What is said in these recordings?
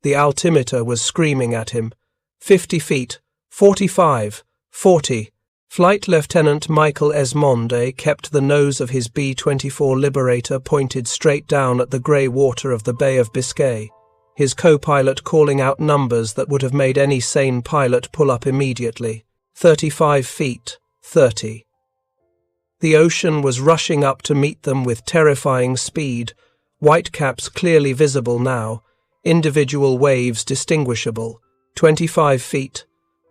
The altimeter was screaming at him. 50 feet, 45, 40. Flight Lieutenant Michael Esmonde kept the nose of his B-24 Liberator pointed straight down at the grey water of the Bay of Biscay, his co-pilot calling out numbers that would have made any sane pilot pull up immediately. 35 feet, 30. The ocean was rushing up to meet them with terrifying speed, whitecaps clearly visible now, individual waves distinguishable. 25 feet.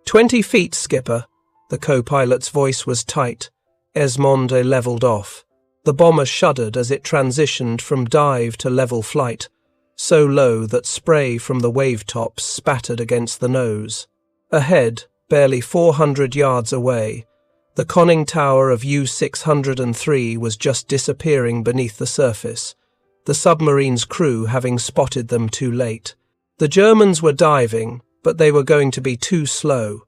20 feet, skipper. The co-pilot's voice was tight. Esmonde levelled off. The bomber shuddered as it transitioned from dive to level flight, so low that spray from the wave tops spattered against the nose. Ahead, barely 400 yards away, the conning tower of U-603 was just disappearing beneath the surface, the submarine's crew having spotted them too late. The Germans were diving, but they were going to be too slow.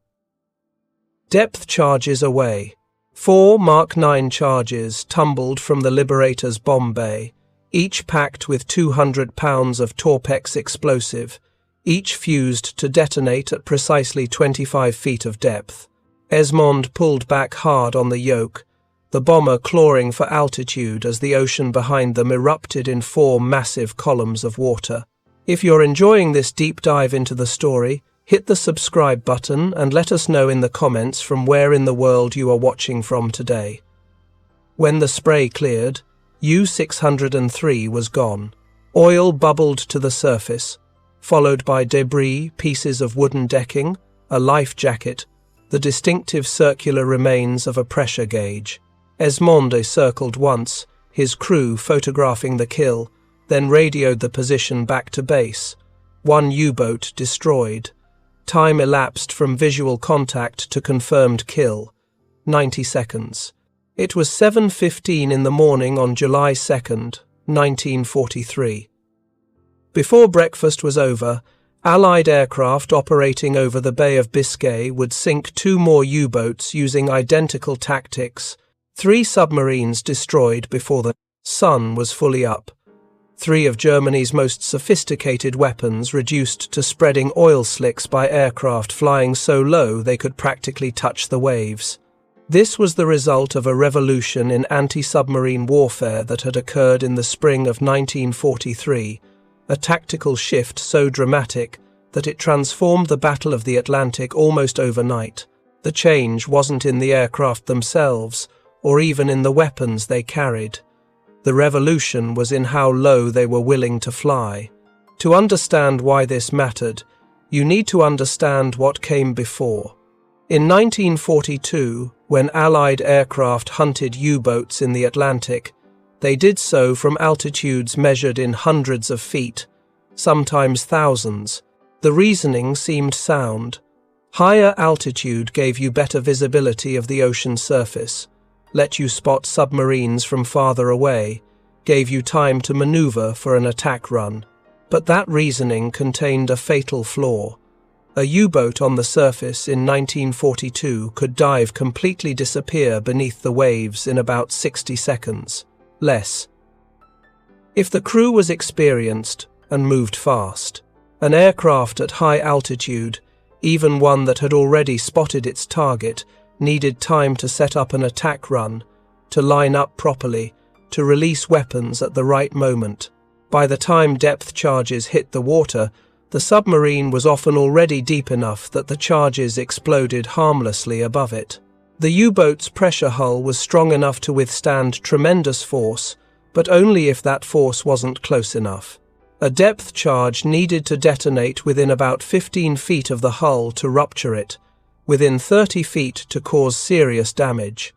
Depth charges away. 4 Mark 9 charges tumbled from the Liberator's bomb bay, each packed with 200 pounds of Torpex explosive, each fused to detonate at precisely 25 feet of depth. Esmonde pulled back hard on the yoke, the bomber clawing for altitude as the ocean behind them erupted in 4 massive columns of water. If you're enjoying this deep dive into the story, hit the subscribe button and let us know in the comments from where in the world you are watching from today. When the spray cleared, U-603 was gone. Oil bubbled to the surface, followed by debris, pieces of wooden decking, a life jacket, the distinctive circular remains of a pressure gauge. Esmonde circled once, his crew photographing the kill, then radioed the position back to base. 1 U-boat destroyed. Time elapsed from visual contact to confirmed kill. 90 seconds. It was 7:15 in the morning on July 2nd, 1943. Before breakfast was over, Allied aircraft operating over the Bay of Biscay would sink 2 more U-boats using identical tactics. 3 submarines destroyed before the sun was fully up. 3 of Germany's most sophisticated weapons reduced to spreading oil slicks by aircraft flying so low they could practically touch the waves. This was the result of a revolution in anti-submarine warfare that had occurred in the spring of 1943, a tactical shift so dramatic that it transformed the Battle of the Atlantic almost overnight. The change wasn't in the aircraft themselves, or even in the weapons they carried. The revolution was in how low they were willing to fly. To understand why this mattered, you need to understand what came before. In 1942, when Allied aircraft hunted U-boats in the Atlantic, they did so from altitudes measured in hundreds of feet, sometimes thousands. The reasoning seemed sound. Higher altitude gave you better visibility of the ocean surface, let you spot submarines from farther away, gave you time to maneuver for an attack run. But that reasoning contained a fatal flaw. A U-boat on the surface in 1942 could dive completely disappear beneath the waves in about 60 seconds. Less. If the crew was experienced and moved fast, an aircraft at high altitude, even one that had already spotted its target, needed time to set up an attack run, to line up properly, to release weapons at the right moment. By the time depth charges hit the water, the submarine was often already deep enough that the charges exploded harmlessly above it. The U-boat's pressure hull was strong enough to withstand tremendous force, but only if that force wasn't close enough. A depth charge needed to detonate within about 15 feet of the hull to rupture it, within 30 feet to cause serious damage.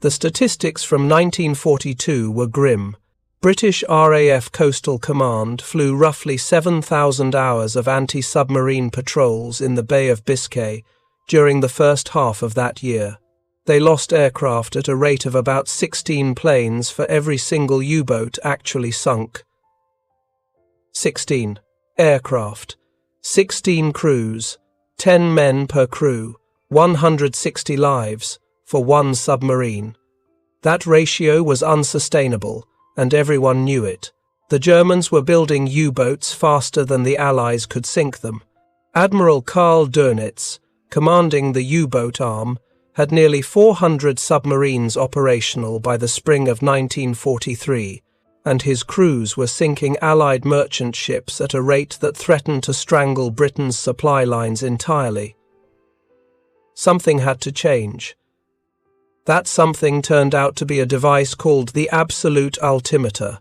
The statistics from 1942 were grim. British RAF Coastal Command flew roughly 7,000 hours of anti-submarine patrols in the Bay of Biscay during the first half of that year. They lost aircraft at a rate of about 16 planes for every single U-boat actually sunk. 16 aircraft, 16 crews, 10 men per crew, 160 lives for one submarine. That ratio was unsustainable, and everyone knew it. The Germans were building U-boats faster than the Allies could sink them. Admiral Karl Dönitz, commanding the U-boat arm, had nearly 400 submarines operational by the spring of 1943, and his crews were sinking Allied merchant ships at a rate that threatened to strangle Britain's supply lines entirely. Something had to change. That something turned out to be a device called the absolute altimeter.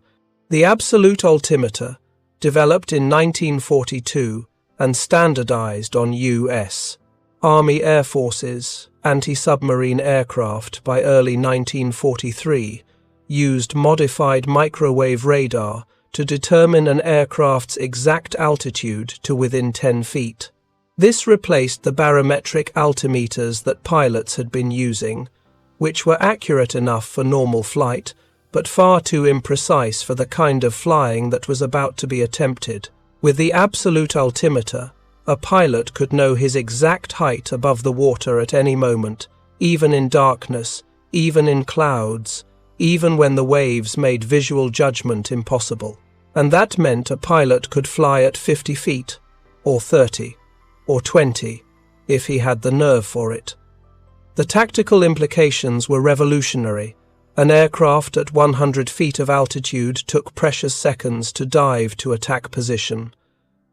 The absolute altimeter, developed in 1942 and standardized on U.S. Army Air Force's anti-submarine aircraft by early 1943, used modified microwave radar to determine an aircraft's exact altitude to within 10 feet. This replaced the barometric altimeters that pilots had been using, which were accurate enough for normal flight, but far too imprecise for the kind of flying that was about to be attempted. With the absolute altimeter, a pilot could know his exact height above the water at any moment, even in darkness, even in clouds, even when the waves made visual judgment impossible. And that meant a pilot could fly at 50 feet, or 30, or 20, if he had the nerve for it. The tactical implications were revolutionary. An aircraft at 100 feet of altitude took precious seconds to dive to attack position.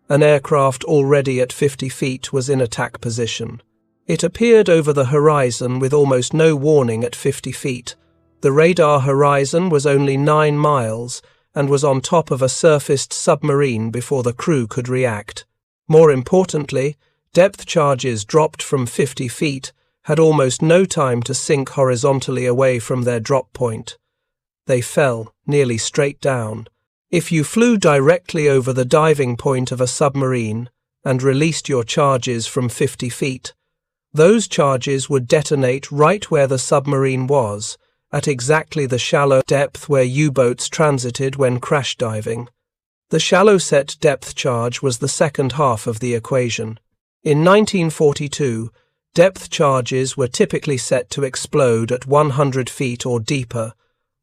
An aircraft already at 50 feet was in attack position. It appeared over the horizon with almost no warning at 50 feet. The radar horizon was only 9 miles and was on top of a surfaced submarine before the crew could react. More importantly, depth charges dropped from 50 feet had almost no time to sink horizontally away from their drop point. They fell nearly straight down. If you flew directly over the diving point of a submarine and released your charges from 50 feet, those charges would detonate right where the submarine was, at exactly the shallow depth where U-boats transited when crash diving. The shallow set depth charge was the second half of the equation. In 1942, depth charges were typically set to explode at 100 feet or deeper,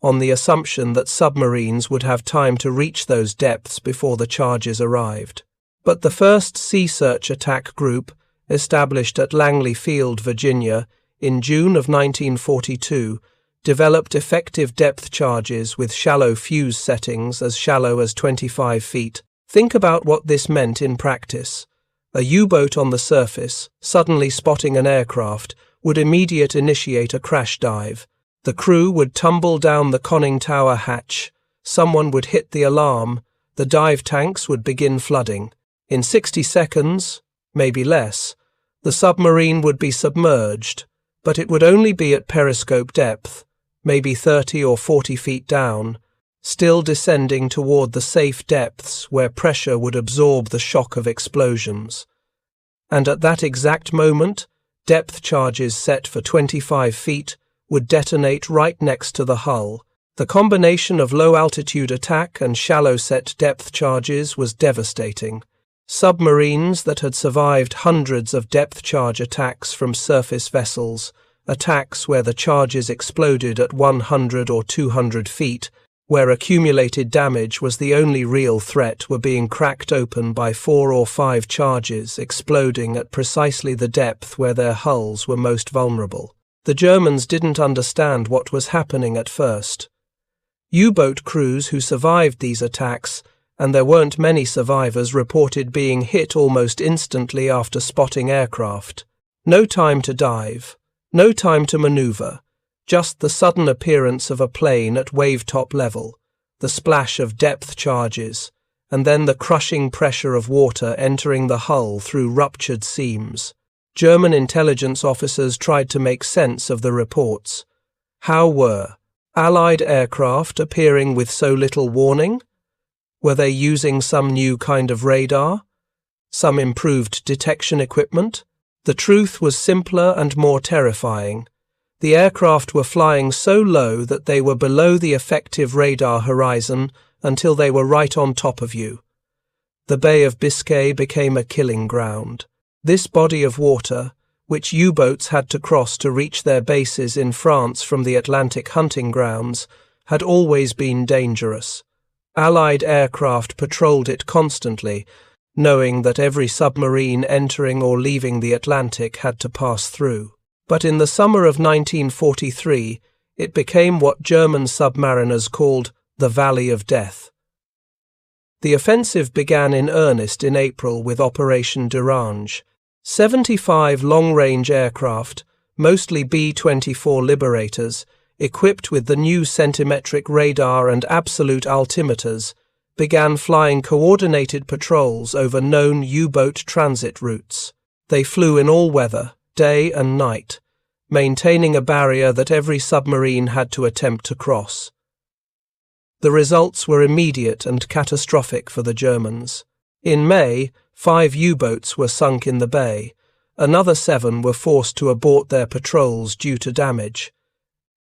on the assumption that submarines would have time to reach those depths before the charges arrived. But the first Sea Search Attack Group, established at Langley Field, Virginia, in June of 1942, developed effective depth charges with shallow fuse settings as shallow as 25 feet. Think about what this meant in practice. A U-boat on the surface, suddenly spotting an aircraft, would immediately initiate a crash dive. The crew would tumble down the conning tower hatch. Someone would hit the alarm. The dive tanks would begin flooding. In 60 seconds, maybe less, the submarine would be submerged, but it would only be at periscope depth, maybe 30 or 40 feet down, still descending toward the safe depths where pressure would absorb the shock of explosions. And at that exact moment, depth charges set for 25 feet would detonate right next to the hull. The combination of low-altitude attack and shallow-set depth charges was devastating. Submarines that had survived hundreds of depth charge attacks from surface vessels, attacks where the charges exploded at 100 or 200 feet, where accumulated damage was the only real threat, were being cracked open by 4 or 5 charges exploding at precisely the depth where their hulls were most vulnerable. The Germans didn't understand what was happening at first. U-boat crews who survived these attacks, and there weren't many survivors, reported being hit almost instantly after spotting aircraft. No time to dive, no time to maneuver, just the sudden appearance of a plane at wave-top level, the splash of depth charges, and then the crushing pressure of water entering the hull through ruptured seams. German intelligence officers tried to make sense of the reports. How were Allied aircraft appearing with so little warning? Were they using some new kind of radar? Some improved detection equipment? The truth was simpler and more terrifying. The aircraft were flying so low that they were below the effective radar horizon until they were right on top of you. The Bay of Biscay became a killing ground. This body of water, which U-boats had to cross to reach their bases in France from the Atlantic hunting grounds, had always been dangerous. Allied aircraft patrolled it constantly, knowing that every submarine entering or leaving the Atlantic had to pass through. But in the summer of 1943, it became what German submariners called the Valley of Death. The offensive began in earnest in April with Operation Durange. 75 long-range aircraft, mostly B-24 Liberators, equipped with the new centimetric radar and absolute altimeters, began flying coordinated patrols over known U-boat transit routes. They flew in all weather, day and night, maintaining a barrier that every submarine had to attempt to cross. The results were immediate and catastrophic for the Germans. In May, 5 U-boats were sunk in the bay. Another 7 were forced to abort their patrols due to damage.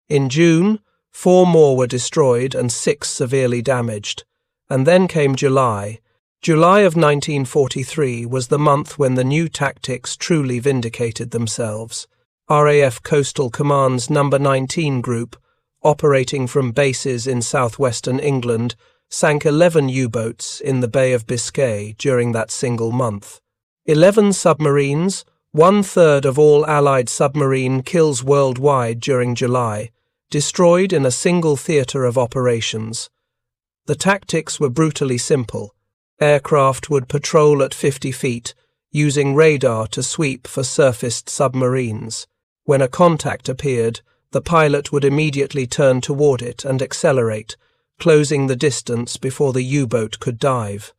In June, 4 more were destroyed and 6 severely damaged. And then came July. July of 1943 was the month when the new tactics truly vindicated themselves. RAF Coastal Command's No. 19 Group, operating from bases in southwestern England, sank 11 U-boats in the Bay of Biscay during that single month. 11 submarines, 1/3 of all Allied submarine kills worldwide during July, destroyed in a single theatre of operations. The tactics were brutally simple. Aircraft would patrol at 50 feet, using radar to sweep for surfaced submarines. When a contact appeared, the pilot would immediately turn toward it and accelerate, closing the distance before the U-boat could dive.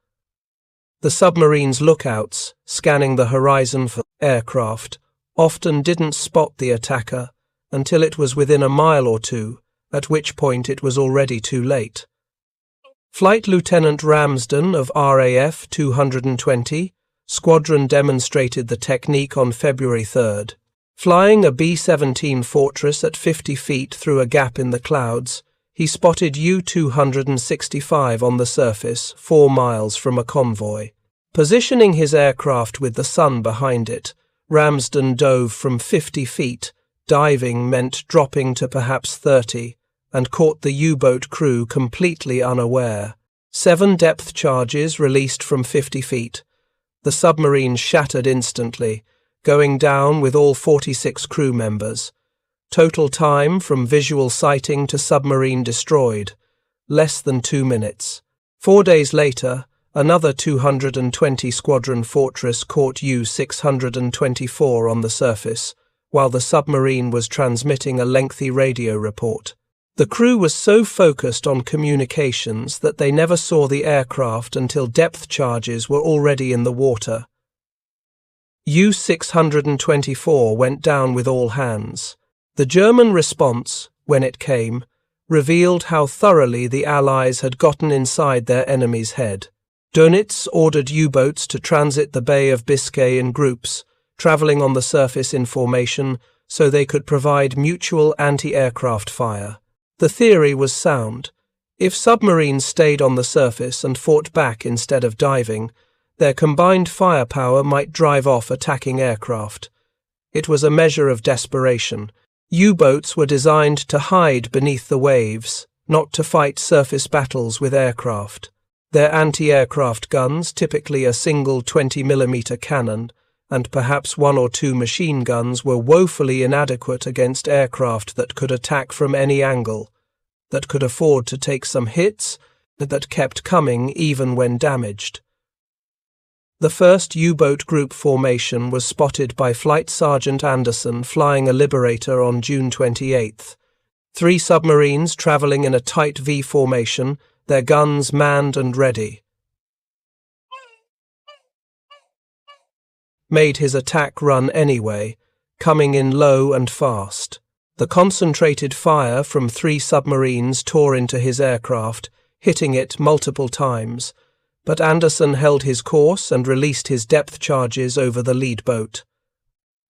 The submarine's lookouts, scanning the horizon for aircraft, often didn't spot the attacker until it was within a mile or two, at which point it was already too late. Flight Lieutenant Ramsden of RAF 220 Squadron demonstrated the technique on February 3rd. Flying a B-17 Fortress at 50 feet through a gap in the clouds, he spotted U-265 on the surface 4 miles from a convoy. Positioning his aircraft with the sun behind it, Ramsden dove from 50 feet, diving meant dropping to perhaps 30, and caught the U-boat crew completely unaware. 7 depth charges released from 50 feet. The submarine shattered instantly, going down with all 46 crew members. Total time from visual sighting to submarine destroyed, less than 2 minutes. 4 days later, another 220 Squadron Fortress caught U-624 on the surface, while the submarine was transmitting a lengthy radio report. The crew was so focused on communications that they never saw the aircraft until depth charges were already in the water. U-624 went down with all hands. The German response, when it came, revealed how thoroughly the Allies had gotten inside their enemy's head. Dönitz ordered U-boats to transit the Bay of Biscay in groups, travelling on the surface in formation so they could provide mutual anti-aircraft fire. The theory was sound. If submarines stayed on the surface and fought back instead of diving, their combined firepower might drive off attacking aircraft. It was a measure of desperation. U-boats were designed to hide beneath the waves, not to fight surface battles with aircraft. Their anti-aircraft guns, typically a single 20mm cannon, and perhaps 1 or 2 machine guns, were woefully inadequate against aircraft that could attack from any angle, that could afford to take some hits, that kept coming even when damaged. The first U-boat group formation was spotted by Flight Sergeant Anderson flying a Liberator on June 28th. 3 submarines travelling in a tight V formation, their guns manned and ready. Made his attack run anyway, coming in low and fast. The concentrated fire from 3 submarines tore into his aircraft, hitting it multiple times, but Anderson held his course and released his depth charges over the lead boat.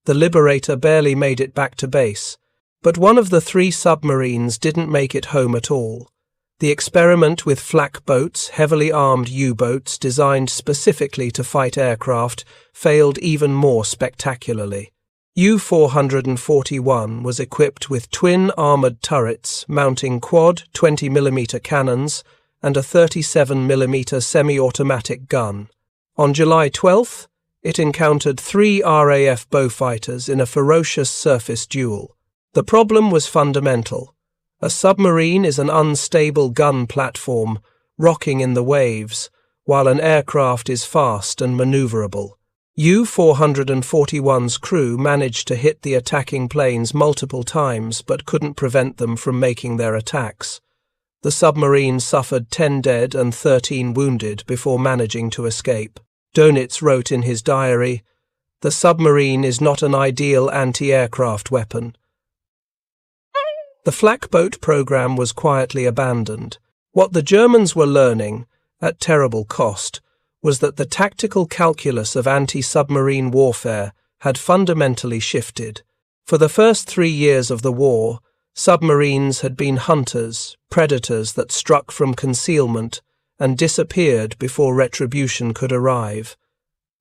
The Liberator barely made it back to base, but one of the 3 submarines didn't make it home at all. The experiment with flak boats, heavily armed U-boats designed specifically to fight aircraft, failed even more spectacularly. U-441 was equipped with twin armoured turrets mounting quad 20mm cannons and a 37mm semi-automatic gun. On July 12th, it encountered 3 RAF Beaufighters in a ferocious surface duel. The problem was fundamental. A submarine is an unstable gun platform, rocking in the waves, while an aircraft is fast and maneuverable. U-441's crew managed to hit the attacking planes multiple times but couldn't prevent them from making their attacks. The submarine suffered 10 dead and 13 wounded before managing to escape. Dönitz wrote in his diary, "The submarine is not an ideal anti-aircraft weapon." The flak boat program was quietly abandoned. What the Germans were learning, at terrible cost, was that the tactical calculus of anti-submarine warfare had fundamentally shifted. For the first 3 years of the war, submarines had been hunters, predators that struck from concealment and disappeared before retribution could arrive.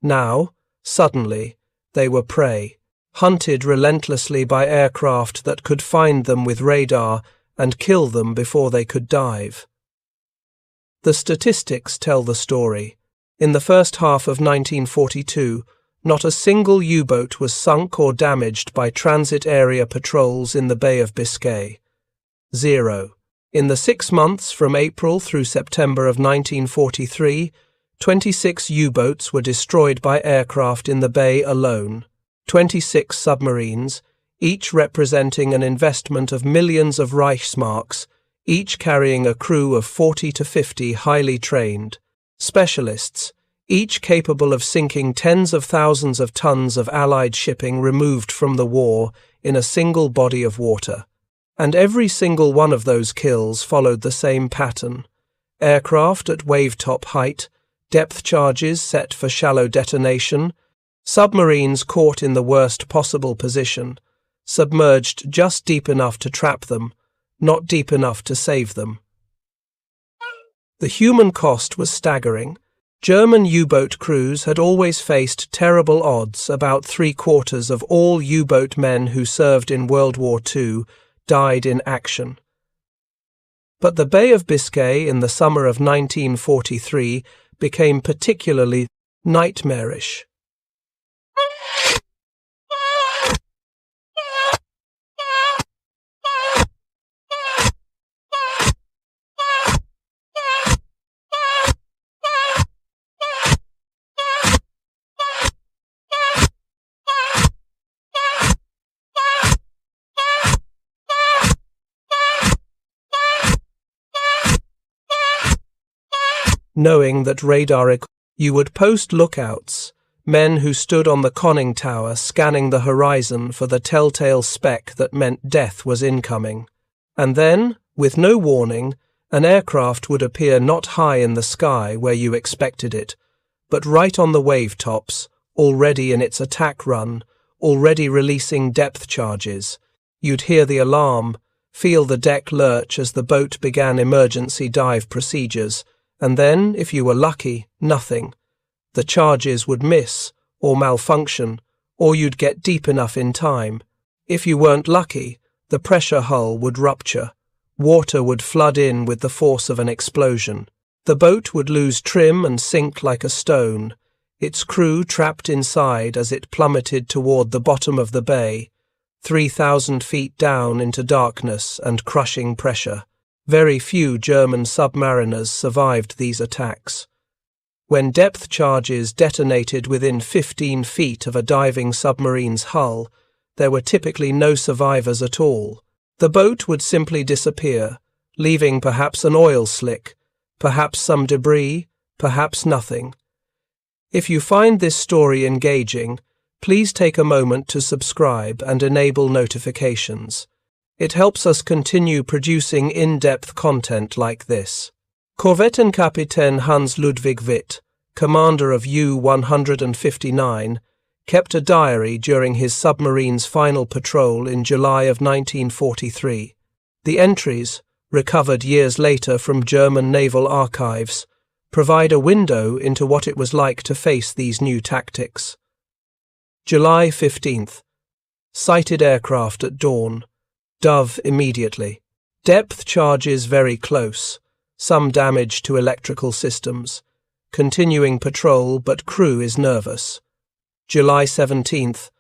Now, suddenly, they were prey, hunted relentlessly by aircraft that could find them with radar and kill them before they could dive. The statistics tell the story. In the first half of 1942, not a single U-boat was sunk or damaged by transit area patrols in the Bay of Biscay. 0. In the 6 months from April through September of 1943, 26 U-boats were destroyed by aircraft in the bay alone. 26 submarines, each representing an investment of millions of Reichsmarks, each carrying a crew of 40 to 50 highly trained specialists, each capable of sinking tens of thousands of tons of Allied shipping removed from the war in a single body of water. And every single one of those kills followed the same pattern. Aircraft at wave-top height, depth charges set for shallow detonation, submarines caught in the worst possible position, submerged just deep enough to trap them, not deep enough to save them. The human cost was staggering. German U-boat crews had always faced terrible odds. About 3/4 of all U-boat men who served in World War II died in action. But the Bay of Biscay in the summer of 1943 became particularly nightmarish. Knowing that radar you would post lookouts, men who stood on the conning tower scanning the horizon for the telltale speck that meant death was incoming. And then, with no warning, an aircraft would appear not high in the sky where you expected it, but right on the wave tops, already in its attack run, already releasing depth charges. You'd hear the alarm, feel the deck lurch as the boat began emergency dive procedures, and then, if you were lucky, nothing. The charges would miss, or malfunction, or you'd get deep enough in time. If you weren't lucky, the pressure hull would rupture. Water would flood in with the force of an explosion. The boat would lose trim and sink like a stone, its crew trapped inside as it plummeted toward the bottom of the bay, 3,000 feet down into darkness and crushing pressure. Very few German submariners survived these attacks. When depth charges detonated within 15 feet of a diving submarine's hull, there were typically no survivors at all. The boat would simply disappear, leaving perhaps an oil slick, perhaps some debris, perhaps nothing. If you find this story engaging, please take a moment to subscribe and enable notifications. It helps us continue producing in-depth content like this. Korvettenkapitän Hans Ludwig Witt, commander of U-159, kept a diary during his submarine's final patrol in July of 1943. The entries, recovered years later from German naval archives, provide a window into what it was like to face these new tactics. July 15th. Sighted aircraft at dawn. Dove immediately. Depth charges very close. some damage to electrical systems. Continuing patrol, but crew is nervous. July 17th.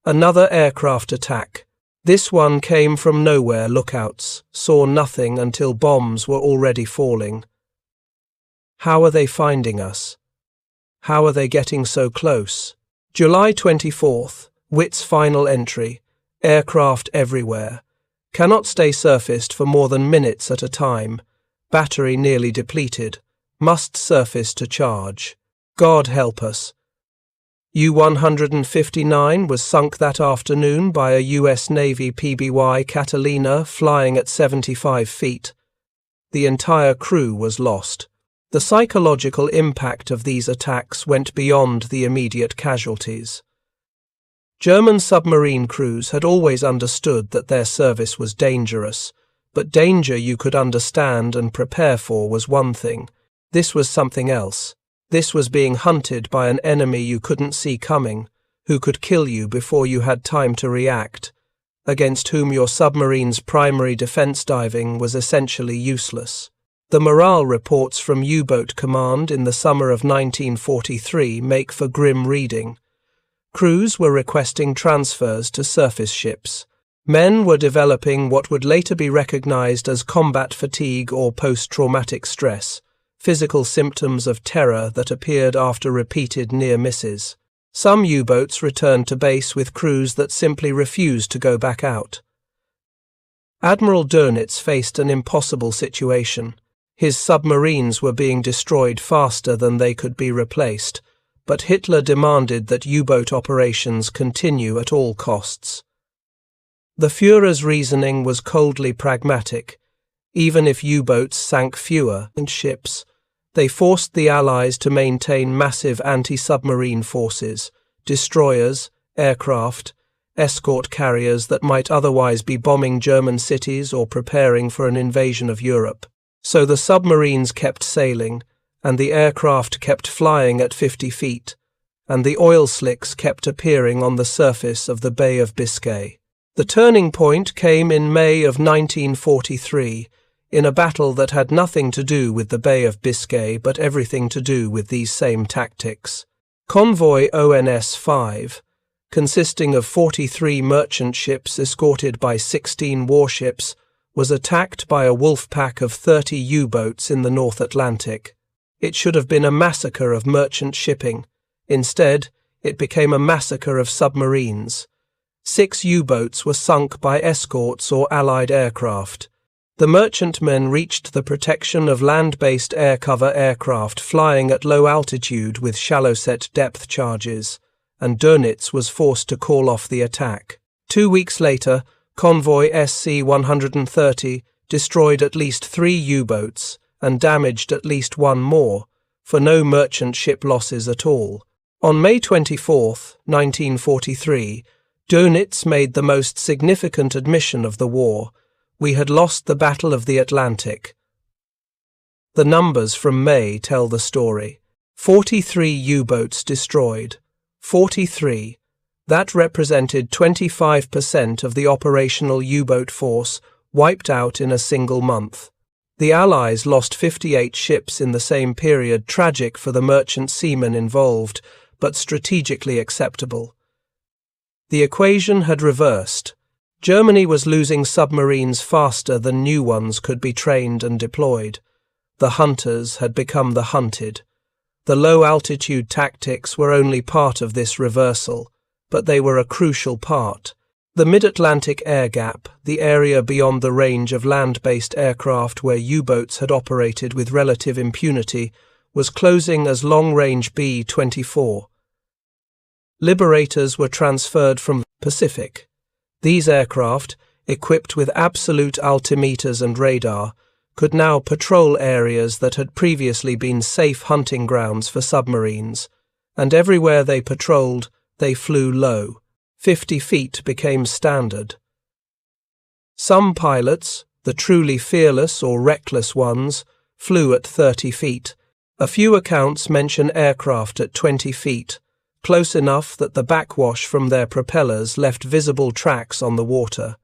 Another aircraft attack. This one came from nowhere. Lookouts saw nothing until bombs were already falling. How are they finding us? How are they getting so close? July 24th. Witt's final entry. Aircraft everywhere. Cannot stay surfaced for more than minutes at a time. Battery nearly depleted. Must surface to charge. God help us. U-159 was sunk that afternoon by a US Navy PBY Catalina flying at 75 feet. The entire crew was lost. The psychological impact of these attacks went beyond the immediate casualties. German submarine crews had always understood that their service was dangerous, but danger you could understand and prepare for was one thing. This was something else. This was being hunted by an enemy you couldn't see coming, who could kill you before you had time to react, against whom your submarine's primary defense diving was essentially useless. The morale reports from U-Boat Command in the summer of 1943 make for grim reading. Crews were requesting transfers to surface ships. Men were developing what would later be recognized as combat fatigue or post-traumatic stress, physical symptoms of terror that appeared after repeated near misses. Some U-boats returned to base with crews that simply refused to go back out. Admiral Dönitz faced an impossible situation. His submarines were being destroyed faster than they could be replaced, but Hitler demanded that U-boat operations continue at all costs. The Führer's reasoning was coldly pragmatic. Even if U-boats sank fewer ships, they forced the Allies to maintain massive anti-submarine forces, destroyers, aircraft, escort carriers that might otherwise be bombing German cities or preparing for an invasion of Europe. So the submarines kept sailing, and the aircraft kept flying at 50 feet, and the oil slicks kept appearing on the surface of the Bay of Biscay. The turning point came in May of 1943, in a battle that had nothing to do with the Bay of Biscay but everything to do with these same tactics. Convoy ONS-5, consisting of 43 merchant ships escorted by 16 warships, was attacked by a wolf pack of 30 U-boats in the North Atlantic. It should have been a massacre of merchant shipping. Instead, it became a massacre of submarines. 6 U-boats were sunk by escorts or Allied aircraft. The merchantmen reached the protection of land-based air cover aircraft flying at low altitude with shallow-set depth charges, and Dönitz was forced to call off the attack. 2 weeks later, Convoy SC-130 destroyed at least 3 U-boats and damaged at least 1 more, for no merchant ship losses at all. On May 24, 1943, Dönitz made the most significant admission of the war. We had lost the Battle of the Atlantic. The numbers from May tell the story. 43 U-boats destroyed. 43. That represented 25% of the operational U-boat force wiped out in a single month. The Allies lost 58 ships in the same period, tragic for the merchant seamen involved, but strategically acceptable. The equation had reversed. Germany was losing submarines faster than new ones could be trained and deployed. The hunters had become the hunted. The low-altitude tactics were only part of this reversal, but they were a crucial part. The mid-Atlantic air gap, the area beyond the range of land-based aircraft where U-boats had operated with relative impunity, was closing as long-range B-24. Liberators were transferred from the Pacific. These aircraft, equipped with absolute altimeters and radar, could now patrol areas that had previously been safe hunting grounds for submarines, and everywhere they patrolled, they flew low. 50 feet became standard. Some pilots, the truly fearless or reckless ones, flew at 30 feet. A few accounts mention aircraft at 20 feet, close enough that the backwash from their propellers left visible tracks on the water.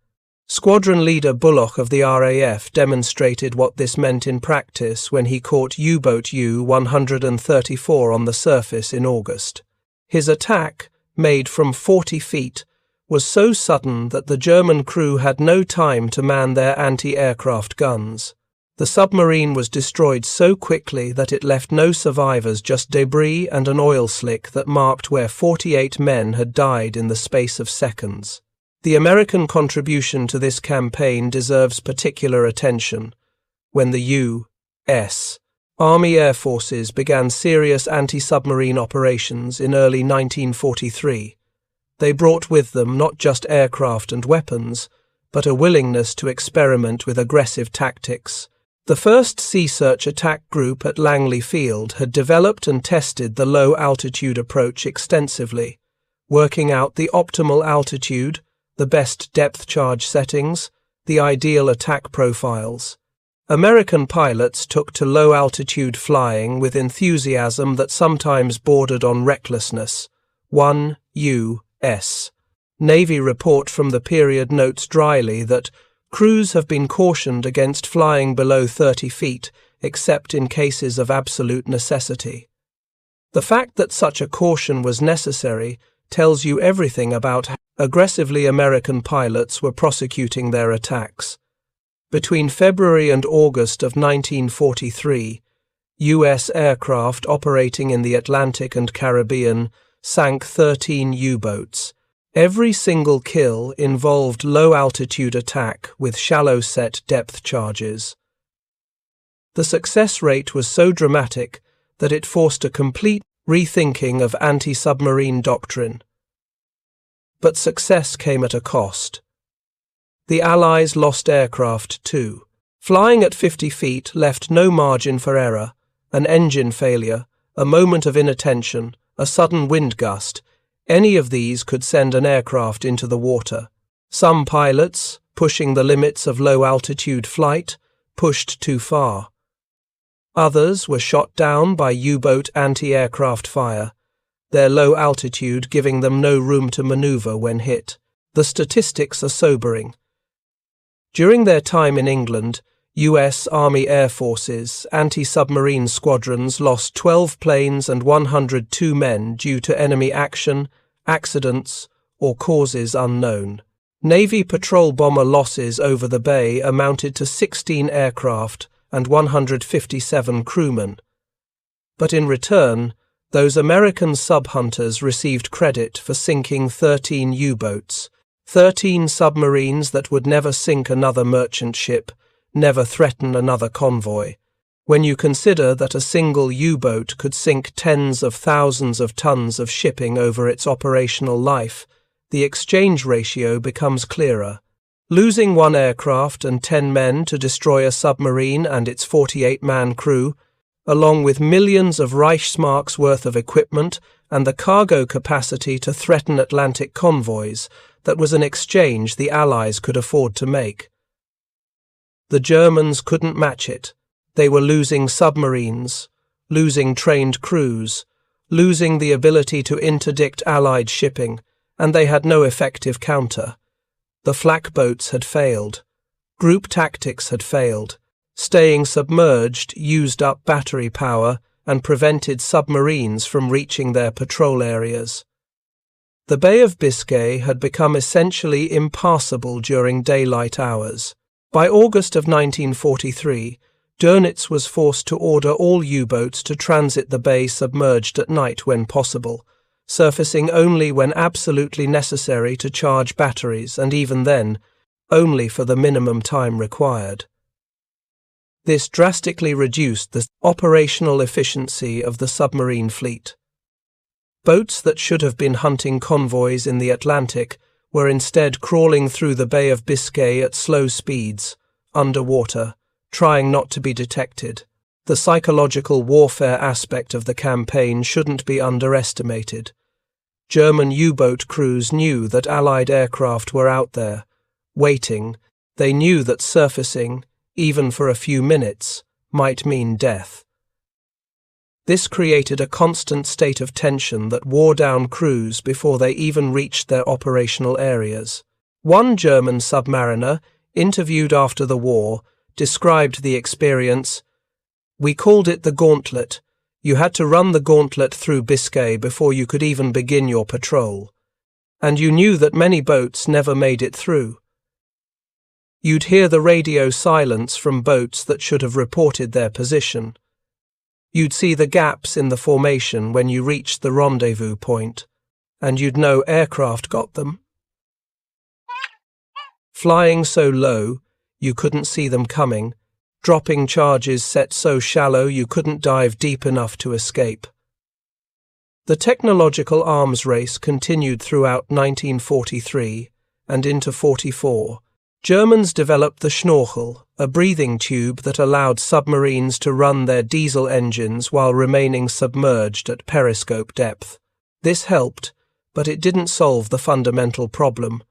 Squadron leader Bullock of the RAF demonstrated what this meant in practice when he caught U-boat U-134 on the surface in August. His attack, made from 40 feet, was so sudden that the German crew had no time to man their anti-aircraft guns. The submarine was destroyed so quickly that it left no survivors, just debris and an oil slick that marked where 48 men had died in the space of seconds. The American contribution to this campaign deserves particular attention. When the U.S. Army Air Forces began serious anti-submarine operations in early 1943, they brought with them not just aircraft and weapons, but a willingness to experiment with aggressive tactics. The 1st Sea Search Attack Group at Langley Field had developed and tested the low-altitude approach extensively, working out the optimal altitude, the best depth charge settings, the ideal attack profiles. American pilots took to low-altitude flying with enthusiasm that sometimes bordered on recklessness. 1 U.S. Navy report from the period notes dryly that crews have been cautioned against flying below 30 feet, except in cases of absolute necessity. The fact that such a caution was necessary tells you everything about how aggressively American pilots were prosecuting their attacks. Between February and August of 1943, U.S. aircraft operating in the Atlantic and Caribbean sank 13 U-boats. Every single kill involved low-altitude attack with shallow-set depth charges. The success rate was so dramatic that it forced a complete rethinking of anti-submarine doctrine. But success came at a cost. The Allies lost aircraft too. Flying at 50 feet left no margin for error. An engine failure, a moment of inattention, a sudden wind gust, any of these could send an aircraft into the water. Some pilots, pushing the limits of low-altitude flight, pushed too far. Others were shot down by U-boat anti-aircraft fire, their low altitude giving them no room to maneuver when hit. The statistics are sobering. During their time in England, U.S. Army Air Forces anti-submarine squadrons lost 12 planes and 102 men due to enemy action, accidents, or causes unknown. Navy patrol bomber losses over the bay amounted to 16 aircraft and 157 crewmen. But in return, those American sub-hunters received credit for sinking 13 U-boats, 13 submarines that would never sink another merchant ship, never threaten another convoy. When you consider that a single U-boat could sink tens of thousands of tons of shipping over its operational life, the exchange ratio becomes clearer. Losing 1 aircraft and 10 men to destroy a submarine and its 48-man crew, along with millions of Reichsmarks worth of equipment and the cargo capacity to threaten Atlantic convoys, that was an exchange the Allies could afford to make. The Germans couldn't match it. They were losing submarines, losing trained crews, losing the ability to interdict Allied shipping, and they had no effective counter. The flak boats had failed. Group tactics had failed. Staying submerged used up battery power and prevented submarines from reaching their patrol areas. The Bay of Biscay had become essentially impassable during daylight hours. By August of 1943, Dönitz was forced to order all U-boats to transit the bay submerged at night when possible, surfacing only when absolutely necessary to charge batteries, and even then, only for the minimum time required. This drastically reduced the operational efficiency of the submarine fleet. Boats that should have been hunting convoys in the Atlantic were instead crawling through the Bay of Biscay at slow speeds, underwater, trying not to be detected. The psychological warfare aspect of the campaign shouldn't be underestimated. German U-boat crews knew that Allied aircraft were out there, waiting. They knew that surfacing, even for a few minutes, might mean death. This created a constant state of tension that wore down crews before they even reached their operational areas. One German submariner, interviewed after the war, described the experience. "We called it the gauntlet. You had to run the gauntlet through Biscay before you could even begin your patrol. And you knew that many boats never made it through. You'd hear the radio silence from boats that should have reported their position. You'd see the gaps in the formation when you reached the rendezvous point, and you'd know aircraft got them. Flying so low, you couldn't see them coming, dropping charges set so shallow you couldn't dive deep enough to escape." The technological arms race continued throughout 1943 and into 44. Germans developed the Schnorchel, a breathing tube that allowed submarines to run their diesel engines while remaining submerged at periscope depth. This helped, but it didn't solve the fundamental problem.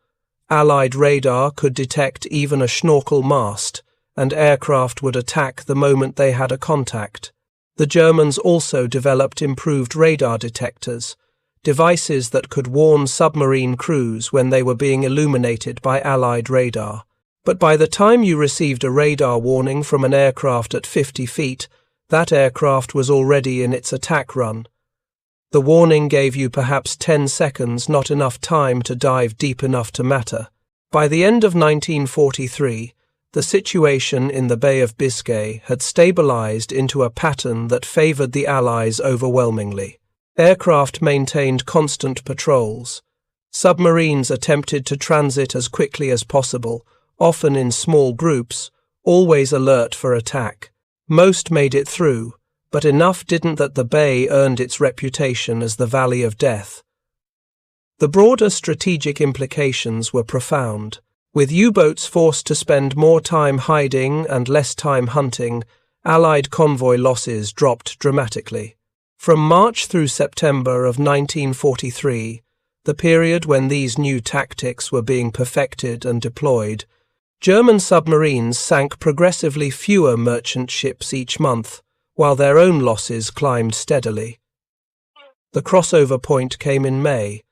Allied radar could detect even a Schnorchel mast, and aircraft would attack the moment they had a contact. The Germans also developed improved radar detectors, devices that could warn submarine crews when they were being illuminated by Allied radar. But by the time you received a radar warning from an aircraft at 50 feet, that aircraft was already in its attack run. The warning gave you perhaps 10 seconds, not enough time to dive deep enough to matter. By the end of 1943, the situation in the Bay of Biscay had stabilized into a pattern that favored the Allies overwhelmingly. Aircraft maintained constant patrols. Submarines attempted to transit as quickly as possible, often in small groups, always alert for attack. Most made it through, but enough didn't that the bay earned its reputation as the Valley of Death. The broader strategic implications were profound. With U-boats forced to spend more time hiding and less time hunting, Allied convoy losses dropped dramatically. From March through September of 1943, the period when these new tactics were being perfected and deployed, German submarines sank progressively fewer merchant ships each month, while their own losses climbed steadily. The crossover point came in May.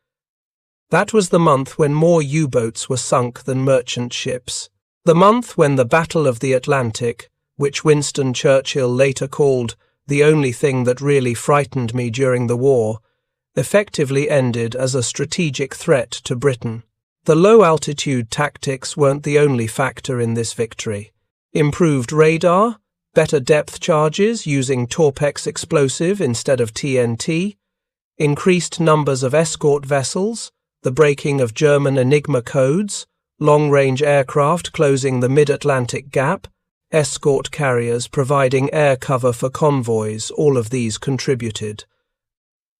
That was the month when more U-boats were sunk than merchant ships. The month when the Battle of the Atlantic, which Winston Churchill later called "the only thing that really frightened me during the war," effectively ended as a strategic threat to Britain. The low-altitude tactics weren't the only factor in this victory. Improved radar, better depth charges using Torpex explosive instead of TNT, increased numbers of escort vessels, the breaking of German Enigma codes, long-range aircraft closing the mid-Atlantic gap, escort carriers providing air cover for convoys, all of these contributed.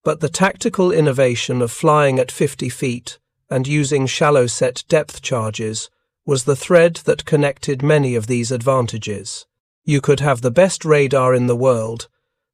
But the tactical innovation of flying at 50 feet and using shallow-set depth charges was the thread that connected many of these advantages. You could have the best radar in the world,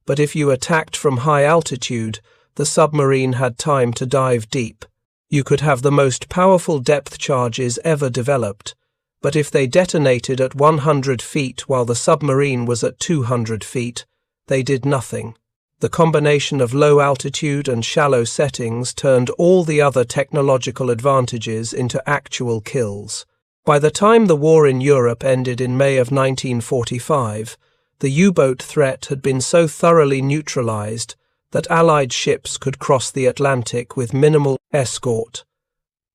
but if you attacked from high altitude, the submarine had time to dive deep. You could have the most powerful depth charges ever developed, but if they detonated at 100 feet while the submarine was at 200 feet, they did nothing. The combination of low altitude and shallow settings turned all the other technological advantages into actual kills. By the time the war in Europe ended in May of 1945, the U-boat threat had been so thoroughly neutralized that Allied ships could cross the Atlantic with minimal escort.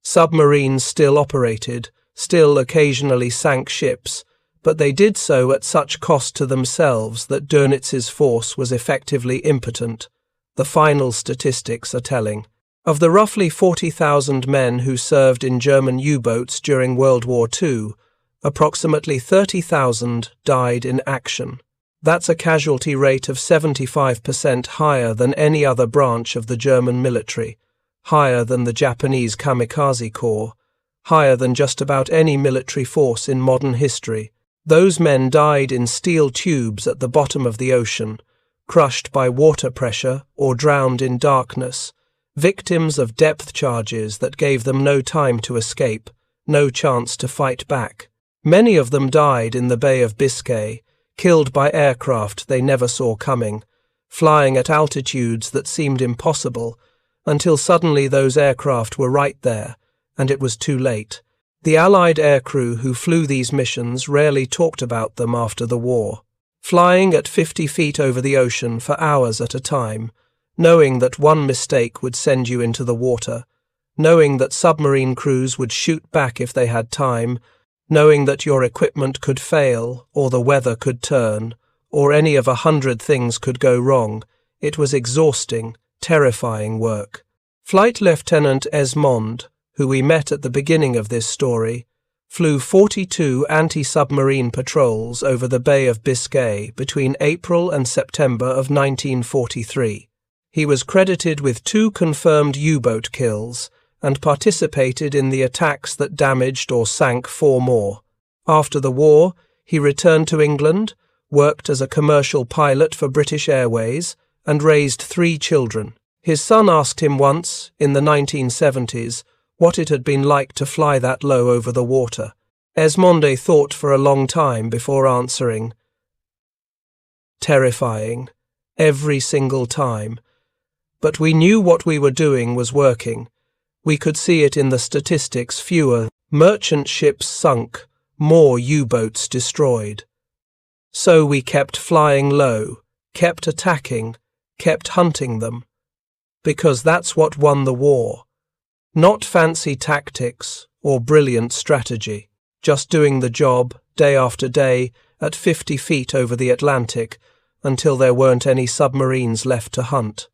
Submarines still operated, still occasionally sank ships, but they did so at such cost to themselves that Dönitz's force was effectively impotent. The final statistics are telling. Of the roughly 40,000 men who served in German U-boats during World War II, approximately 30,000 died in action. That's a casualty rate of 75% higher than any other branch of the German military, higher than the Japanese kamikaze corps, higher than just about any military force in modern history. Those men died in steel tubes at the bottom of the ocean, crushed by water pressure or drowned in darkness, victims of depth charges that gave them no time to escape, no chance to fight back. Many of them died in the Bay of Biscay, killed by aircraft they never saw coming, flying at altitudes that seemed impossible, until suddenly those aircraft were right there, and it was too late. The Allied aircrew who flew these missions rarely talked about them after the war. Flying at 50 feet over the ocean for hours at a time, knowing that one mistake would send you into the water, knowing that submarine crews would shoot back if they had time, knowing that your equipment could fail, or the weather could turn, or any of 100 things could go wrong, it was exhausting, terrifying work. Flight Lieutenant Esmond, who we met at the beginning of this story, flew 42 anti-submarine patrols over the Bay of Biscay between April and September of 1943. He was credited with 2 confirmed U-boat kills and participated in the attacks that damaged or sank 4 more. After the war, he returned to England, worked as a commercial pilot for British Airways, and raised 3 children. His son asked him once, in the 1970s, what it had been like to fly that low over the water. Esmonde thought for a long time before answering. Terrifying, every single time. But we knew what we were doing was working. We could see it in the statistics: fewer merchant ships sunk, more U-boats destroyed. So we kept flying low, kept attacking, kept hunting them. Because that's what won the war. Not fancy tactics or brilliant strategy, just doing the job day after day at 50 feet over the Atlantic until there weren't any submarines left to hunt.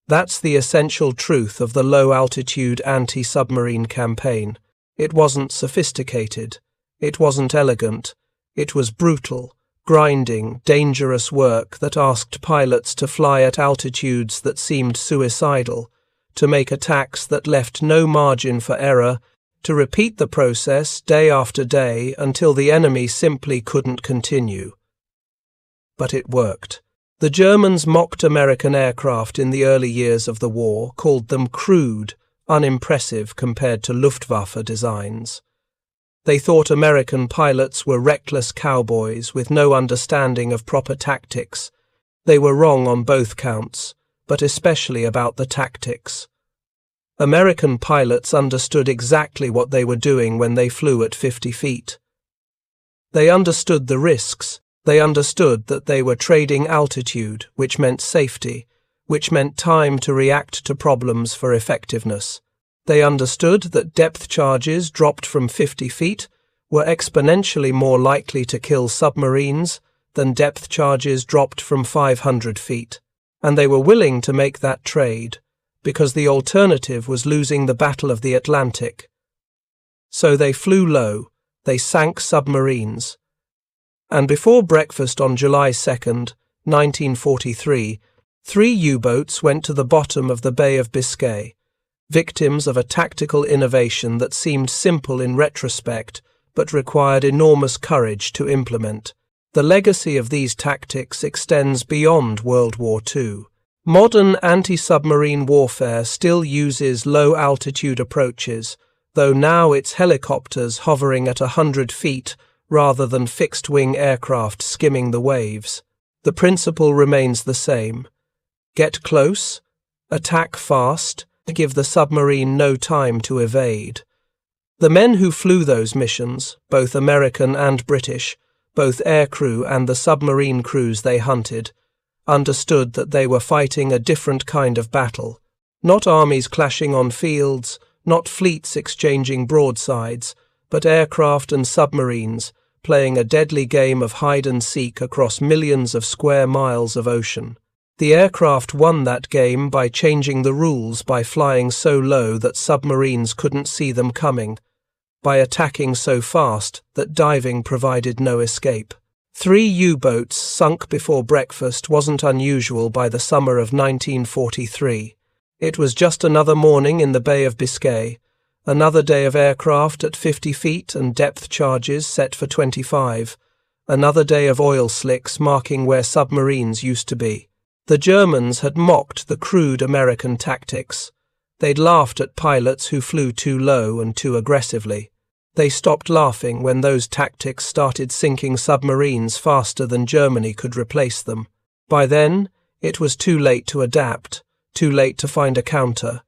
That's the essential truth of the low-altitude anti-submarine campaign. It wasn't sophisticated, it wasn't elegant, it was brutal, grinding, dangerous work that asked pilots to fly at altitudes that seemed suicidal, to make attacks that left no margin for error, to repeat the process day after day until the enemy simply couldn't continue. But it worked. The Germans mocked American aircraft in the early years of the war, called them crude, unimpressive compared to Luftwaffe designs. They thought American pilots were reckless cowboys with no understanding of proper tactics. They were wrong on both counts, but especially about the tactics. American pilots understood exactly what they were doing when they flew at 50 feet. They understood the risks. They understood that they were trading altitude, which meant safety, which meant time to react to problems, for effectiveness. They understood that depth charges dropped from 50 feet were exponentially more likely to kill submarines than depth charges dropped from 500 feet. And they were willing to make that trade, because the alternative was losing the Battle of the Atlantic. So they flew low, they sank submarines. And before breakfast on July 2nd, 1943, 3 U-boats went to the bottom of the Bay of Biscay, victims of a tactical innovation that seemed simple in retrospect but required enormous courage to implement. The legacy of these tactics extends beyond World War II. Modern anti-submarine warfare still uses low-altitude approaches, though now it's helicopters hovering at 100 feet rather than fixed-wing aircraft skimming the waves. The principle remains the same. Get close, attack fast, give the submarine no time to evade. The men who flew those missions, both American and British, both aircrew and the submarine crews they hunted, understood that they were fighting a different kind of battle. Not armies clashing on fields, not fleets exchanging broadsides, but aircraft and submarines playing a deadly game of hide-and-seek across millions of square miles of ocean. The aircraft won that game by changing the rules, by flying so low that submarines couldn't see them coming, by attacking so fast that diving provided no escape. 3 U-boats sunk before breakfast wasn't unusual by the summer of 1943. It was just another morning in the Bay of Biscay, another day of aircraft at 50 feet and depth charges set for 25, another day of oil slicks marking where submarines used to be. The Germans had mocked the crude American tactics. They'd laughed at pilots who flew too low and too aggressively. They stopped laughing when those tactics started sinking submarines faster than Germany could replace them. By then, it was too late to adapt, too late to find a counter,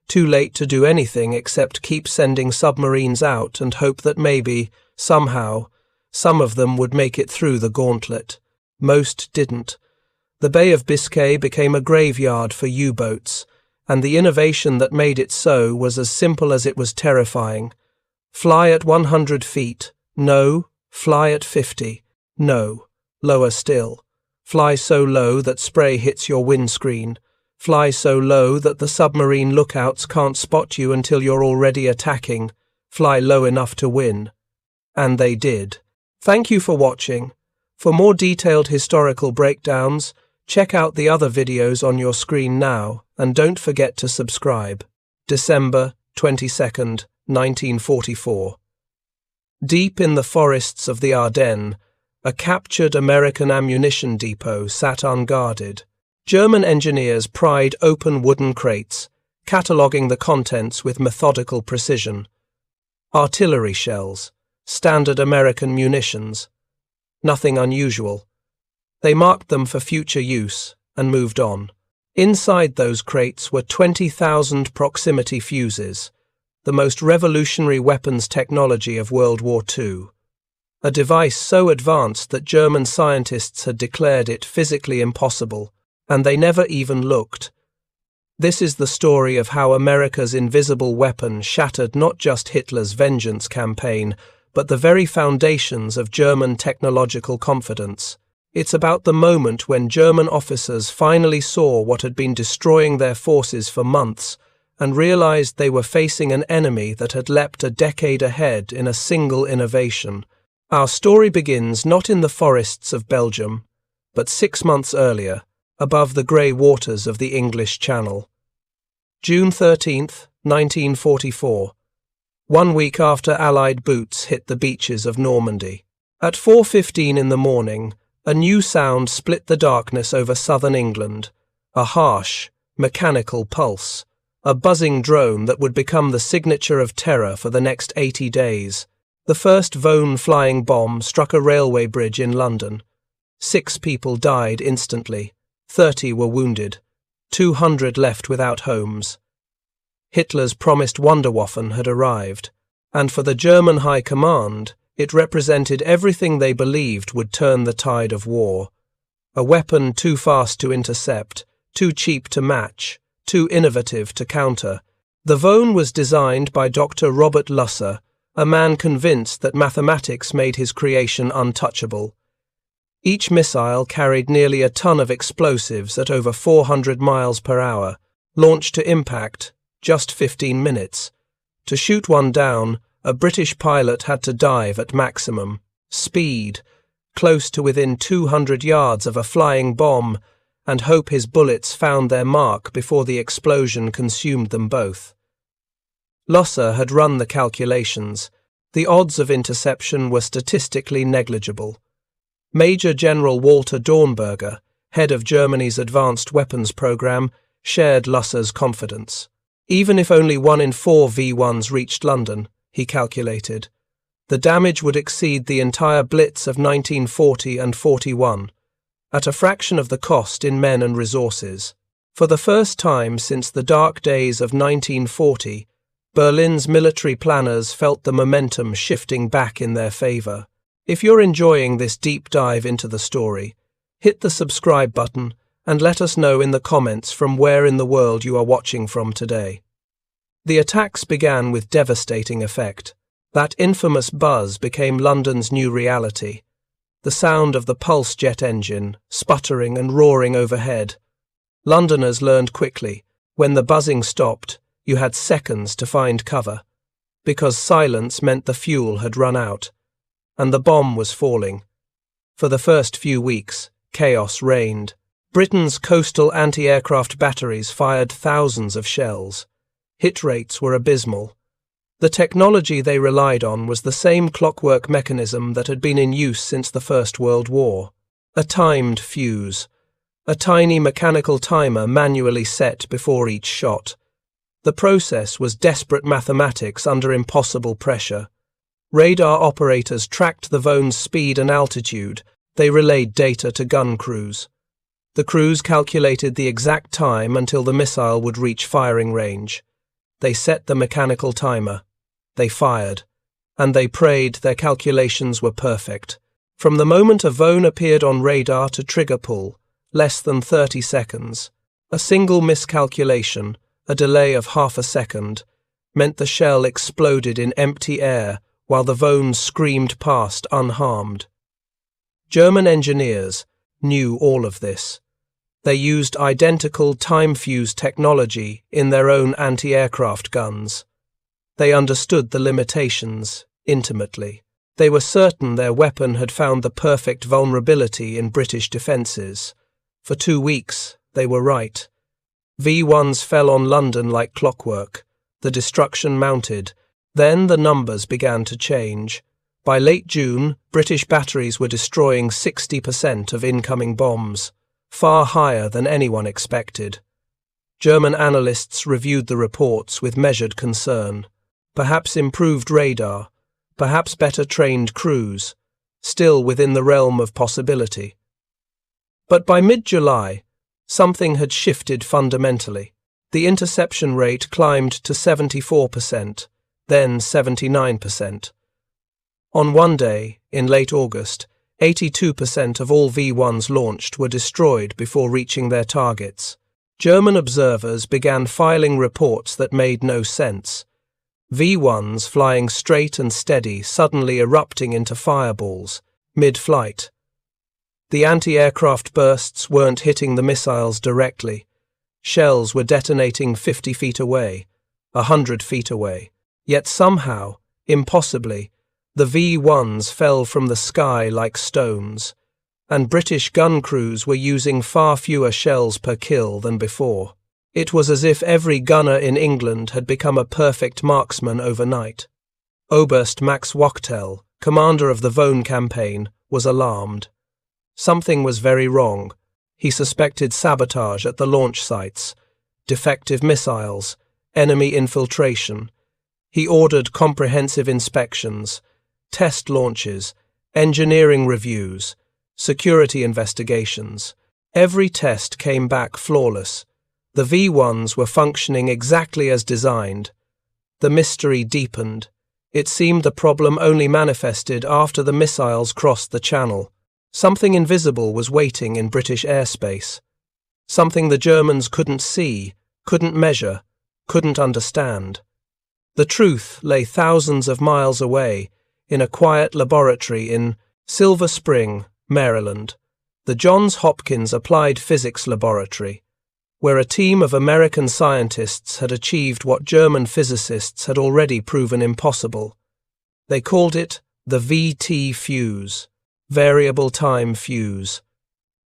too late to do anything except keep sending submarines out and hope that maybe, somehow, some of them would make it through the gauntlet. Most didn't. The Bay of Biscay became a graveyard for U-boats, and the innovation that made it so was as simple as it was terrifying. Fly at 100 feet. No. Fly at 50. No. Lower still. Fly so low that spray hits your windscreen. Fly so low that the submarine lookouts can't spot you until you're already attacking. Fly low enough to win. And they did. Thank you for watching. For more detailed historical breakdowns, check out the other videos on your screen now, and don't forget to subscribe. December 22nd, 1944. Deep in the forests of the Ardennes, a captured American ammunition depot sat unguarded. German engineers pried open wooden crates, cataloguing the contents with methodical precision. Artillery shells, standard American munitions. Nothing unusual. They marked them for future use and moved on. Inside those crates were 20,000 proximity fuses, the most revolutionary weapons technology of World War II. A device so advanced that German scientists had declared it physically impossible, and they never even looked. This is the story of how America's invisible weapon shattered not just Hitler's vengeance campaign, but the very foundations of German technological confidence. It's about the moment when German officers finally saw what had been destroying their forces for months and realized they were facing an enemy that had leapt a decade ahead in a single innovation. Our story begins not in the forests of Belgium, but 6 months earlier, above the grey waters of the English Channel. June 13th, 1944. 1 week after Allied boots hit the beaches of Normandy. At 4:15 in the morning, a new sound split the darkness over southern England, a harsh, mechanical pulse, a buzzing drone that would become the signature of terror for the next 80 days. The first Vone flying bomb struck a railway bridge in London. 6 people died instantly, 30 were wounded, 200 left without homes. Hitler's promised Wunderwaffen had arrived, and for the German High Command, it represented everything they believed would turn the tide of war. A weapon too fast to intercept, too cheap to match, too innovative to counter. The Vone was designed by Dr. Robert Lusser, a man convinced that mathematics made his creation untouchable. Each missile carried nearly a ton of explosives at over 400 miles per hour, launched to impact, just 15 minutes. To shoot one down, a British pilot had to dive at maximum speed, close to within 200 yards of a flying bomb, and hope his bullets found their mark before the explosion consumed them both. Lusser had run the calculations. The odds of interception were statistically negligible. Major General Walter Dornberger, head of Germany's advanced weapons program, shared Lusser's confidence. Even if only 1 in 4 V-1s reached London, he calculated, the damage would exceed the entire Blitz of 1940 and 41, at a fraction of the cost in men and resources. For the first time since the dark days of 1940, Berlin's military planners felt the momentum shifting back in their favour. If you're enjoying this deep dive into the story, hit the subscribe button and let us know in the comments from where in the world you are watching from today. The attacks began with devastating effect. That infamous buzz became London's new reality. The sound of the pulse jet engine, sputtering and roaring overhead. Londoners learned quickly, when the buzzing stopped, you had seconds to find cover, because silence meant the fuel had run out, and the bomb was falling. For the first few weeks, chaos reigned. Britain's coastal anti-aircraft batteries fired thousands of shells. Hit rates were abysmal. The technology they relied on was the same clockwork mechanism that had been in use since the First World War. A timed fuse. A tiny mechanical timer manually set before each shot. The process was desperate mathematics under impossible pressure. Radar operators tracked the Vone's speed and altitude. They relayed data to gun crews. The crews calculated the exact time until the missile would reach firing range. They set the mechanical timer. They fired. And they prayed their calculations were perfect. From the moment a Vone appeared on radar to trigger pull, less than 30 seconds. A single miscalculation, a delay of half a second, meant the shell exploded in empty air while the Vone screamed past unharmed. German engineers knew all of this. They used identical time-fuse technology in their own anti-aircraft guns. They understood the limitations intimately. They were certain their weapon had found the perfect vulnerability in British defences. For 2 weeks, they were right. V-1s fell on London like clockwork. The destruction mounted. Then the numbers began to change. By late June, British batteries were destroying 60% of incoming bombs, far higher than anyone expected. German analysts reviewed the reports with measured concern. Perhaps improved radar, perhaps better trained crews, still within the realm of possibility. But by mid-July, something had shifted fundamentally. The interception rate climbed to 74%, then 79%. On one day, in late August, 82% of all V-1s launched were destroyed before reaching their targets. German observers began filing reports that made no sense. V-1s flying straight and steady, suddenly erupting into fireballs, mid-flight. The anti-aircraft bursts weren't hitting the missiles directly. Shells were detonating 50 feet away, 100 feet away. Yet somehow, impossibly, the V-1s fell from the sky like stones, and British gun crews were using far fewer shells per kill than before. It was as if every gunner in England had become a perfect marksman overnight. Oberst Max Wachtel, commander of the Vone campaign, was alarmed. Something was very wrong. He suspected sabotage at the launch sites, defective missiles, enemy infiltration. He ordered comprehensive inspections, test launches, engineering reviews, security investigations. Every test came back flawless. The V-1s were functioning exactly as designed. The mystery deepened. It seemed the problem only manifested after the missiles crossed the channel. Something invisible was waiting in British airspace. Something the Germans couldn't see, couldn't measure, couldn't understand. The truth lay thousands of miles away, in a quiet laboratory in Silver Spring, Maryland, the Johns Hopkins Applied Physics Laboratory, where a team of American scientists had achieved what German physicists had already proven impossible. They called it the VT fuse, variable time fuse,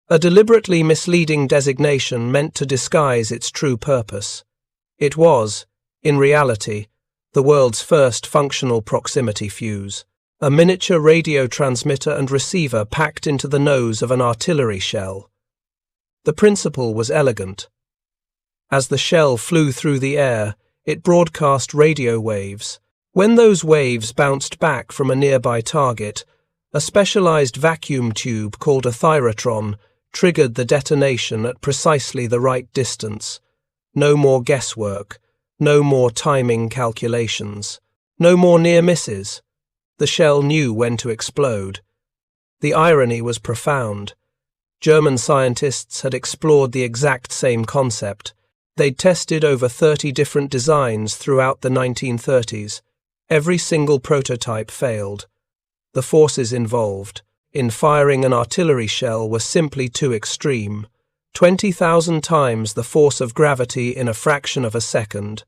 a deliberately misleading designation meant to disguise its true purpose. It was, in reality, the world's first functional proximity fuse, a miniature radio transmitter and receiver packed into the nose of an artillery shell. The principle was elegant. As the shell flew through the air, it broadcast radio waves. When those waves bounced back from a nearby target, a specialized vacuum tube called a thyrotron triggered the detonation at precisely the right distance. No more guesswork, no more timing calculations, no more near misses. The shell knew when to explode. The irony was profound. German scientists had explored the exact same concept. They'd tested over 30 different designs throughout the 1930s. Every single prototype failed. The forces involved in firing an artillery shell were simply too extreme. 20,000 times the force of gravity in a fraction of a second.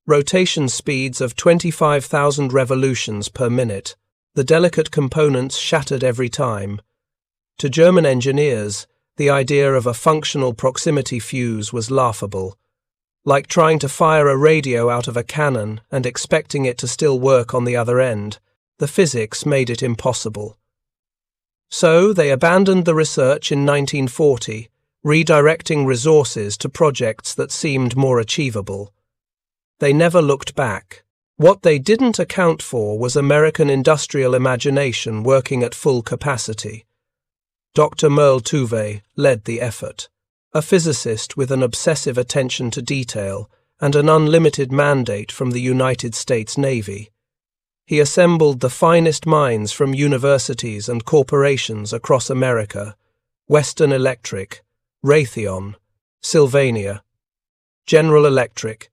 Rotation speeds of 25,000 revolutions per minute. The delicate components shattered every time. To German engineers, the idea of a functional proximity fuse was laughable. Like trying to fire a radio out of a cannon and expecting it to still work on the other end. The physics made it impossible. So they abandoned the research in 1940, redirecting resources to projects that seemed more achievable. They never looked back. What they didn't account for was American industrial imagination working at full capacity. Dr. Merle Tuve led the effort. A physicist with an obsessive attention to detail and an unlimited mandate from the United States Navy. He assembled the finest minds from universities and corporations across America: Western Electric, Raytheon, Sylvania, General Electric.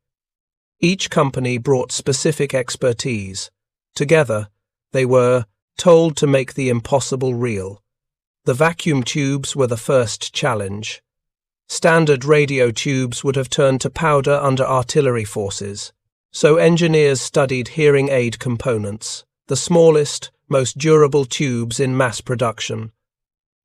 Each company brought specific expertise. Together, they were told to make the impossible real. The vacuum tubes were the first challenge. Standard radio tubes would have turned to powder under artillery forces, so engineers studied hearing aid components, the smallest, most durable tubes in mass production.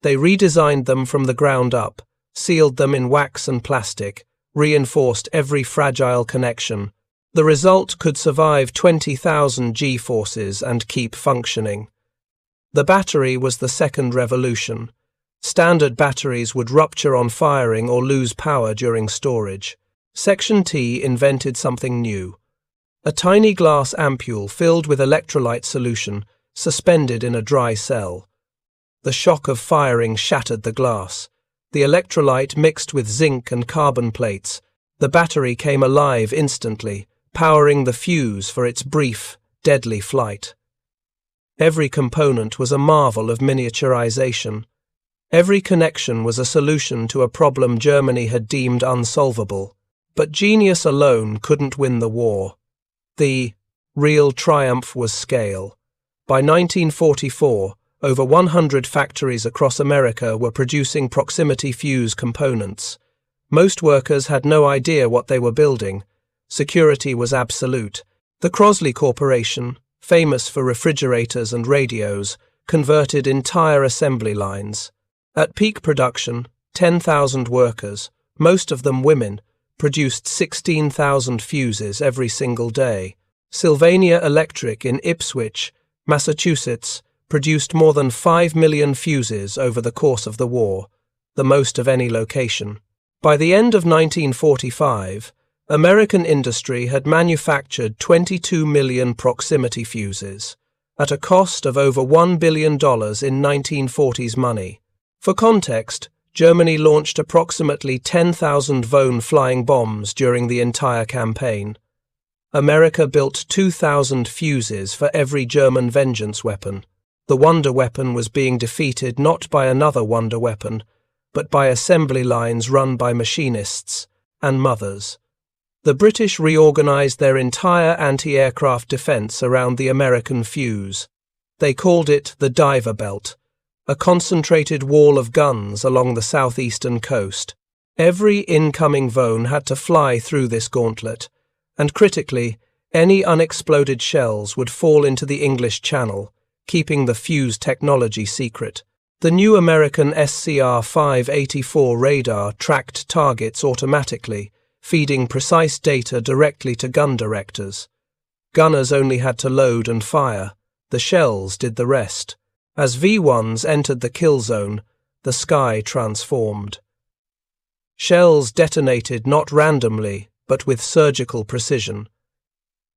They redesigned them from the ground up, sealed them in wax and plastic, reinforced every fragile connection. The result could survive 20,000 G-forces and keep functioning. The battery was the second revolution. Standard batteries would rupture on firing or lose power during storage. Section T invented something new: a tiny glass ampule filled with electrolyte solution, suspended in a dry cell. The shock of firing shattered the glass. The electrolyte mixed with zinc and carbon plates. The battery came alive instantly, powering the fuse for its brief, deadly flight. Every component was a marvel of miniaturization. Every connection was a solution to a problem Germany had deemed unsolvable. But genius alone couldn't win the war. The real triumph was scale. By 1944, over 100 factories across America were producing proximity fuse components. Most workers had no idea what they were building. Security was absolute. The Crosley Corporation, famous for refrigerators and radios, converted entire assembly lines. At peak production, 10,000 workers, most of them women, produced 16,000 fuses every single day. Sylvania Electric in Ipswich, Massachusetts, produced more than 5 million fuses over the course of the war, the most of any location. By the end of 1945, American industry had manufactured 22 million proximity fuses, at a cost of over $1 billion in 1940s money. For context, Germany launched approximately 10,000 Von flying bombs during the entire campaign. America built 2,000 fuses for every German vengeance weapon. The wonder weapon was being defeated not by another wonder weapon, but by assembly lines run by machinists and mothers. The British reorganized their entire anti-aircraft defense around the American fuse. They called it the Diver Belt, a concentrated wall of guns along the southeastern coast. Every incoming Von had to fly through this gauntlet, and critically, any unexploded shells would fall into the English Channel, keeping the fuse technology secret. The new American SCR-584 radar tracked targets automatically, feeding precise data directly to gun directors. Gunners only had to load and fire. The shells did the rest. As V-1s entered the kill zone, the sky transformed. Shells detonated not randomly, but with surgical precision.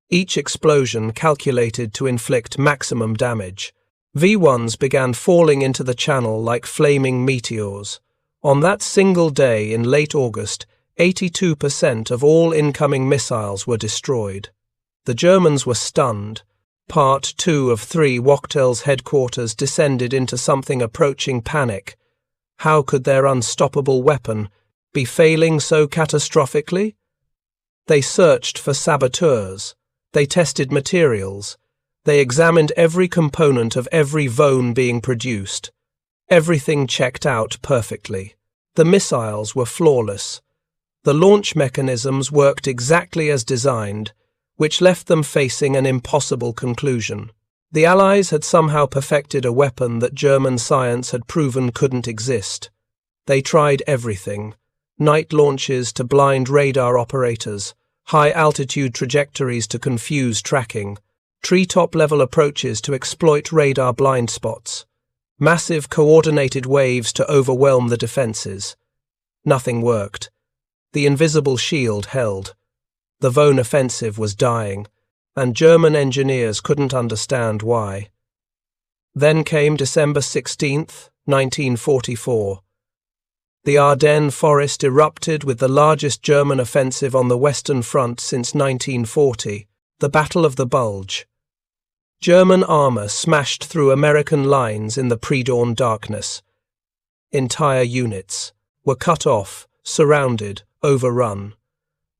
Each explosion calculated to inflict maximum damage. V-1s began falling into the channel like flaming meteors. On that single day in late August, 82% of all incoming missiles were destroyed. The Germans were stunned. Part 2 of 3 Wachtel's headquarters descended into something approaching panic. How could their unstoppable weapon be failing so catastrophically? They searched for saboteurs. They tested materials. They examined every component of every Von being produced. Everything checked out perfectly. The missiles were flawless. The launch mechanisms worked exactly as designed, which left them facing an impossible conclusion. The Allies had somehow perfected a weapon that German science had proven couldn't exist. They tried everything: night launches to blind radar operators, high-altitude trajectories to confuse tracking, treetop-level approaches to exploit radar blind spots, massive coordinated waves to overwhelm the defenses. Nothing worked. The invisible shield held. The Von offensive was dying, and German engineers couldn't understand why. Then came December 16, 1944. The Ardennes forest erupted with the largest German offensive on the Western Front since 1940, the Battle of the Bulge. German armour smashed through American lines in the pre-dawn darkness. Entire units were cut off, surrounded, overrun.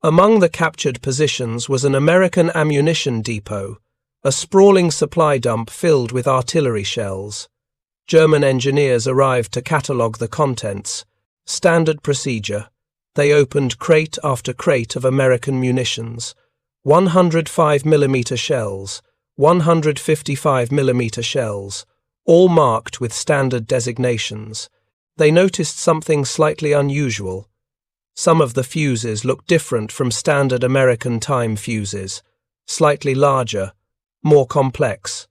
Among the captured positions was an American ammunition depot, a sprawling supply dump filled with artillery shells. German engineers arrived to catalogue the contents. Standard procedure. They opened crate after crate of American munitions. 105mm shells, 155mm shells, all marked with standard designations. They noticed something slightly unusual. Some of the fuses looked different from standard American time fuses, slightly larger, more complex,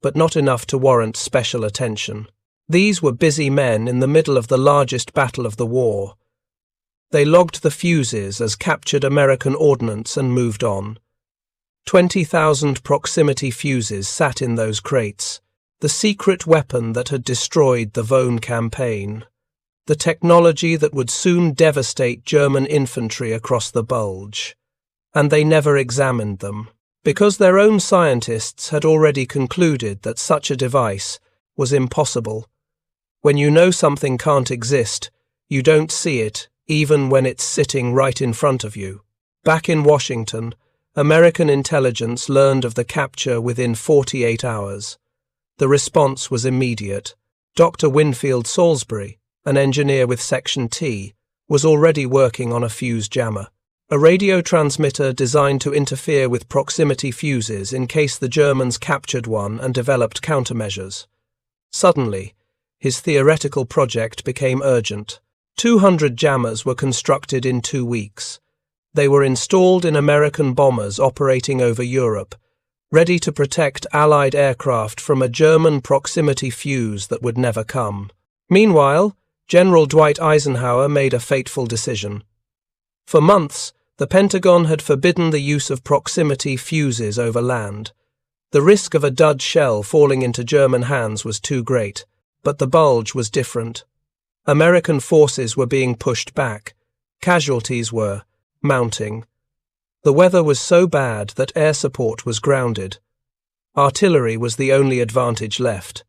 but not enough to warrant special attention. These were busy men in the middle of the largest battle of the war. They logged the fuses as captured American ordnance and moved on. 20,000 proximity fuses sat in those crates, the secret weapon that had destroyed the Vosne campaign, the technology that would soon devastate German infantry across the Bulge. And they never examined them, because their own scientists had already concluded that such a device was impossible. When you know something can't exist, you don't see it, even when it's sitting right in front of you. Back in Washington, American intelligence learned of the capture within 48 hours. The response was immediate. Dr. Winfield Salisbury, an engineer with Section T, was already working on a fuse jammer, a radio transmitter designed to interfere with proximity fuses in case the Germans captured one and developed countermeasures. Suddenly, his theoretical project became urgent. 200 jammers were constructed in 2 weeks. They were installed in American bombers operating over Europe, ready to protect Allied aircraft from a German proximity fuse that would never come. Meanwhile, General Dwight Eisenhower made a fateful decision. For months, the Pentagon had forbidden the use of proximity fuses over land. The risk of a dud shell falling into German hands was too great. But the Bulge was different. American forces were being pushed back. Casualties were mounting. The weather was so bad that air support was grounded. Artillery was the only advantage left.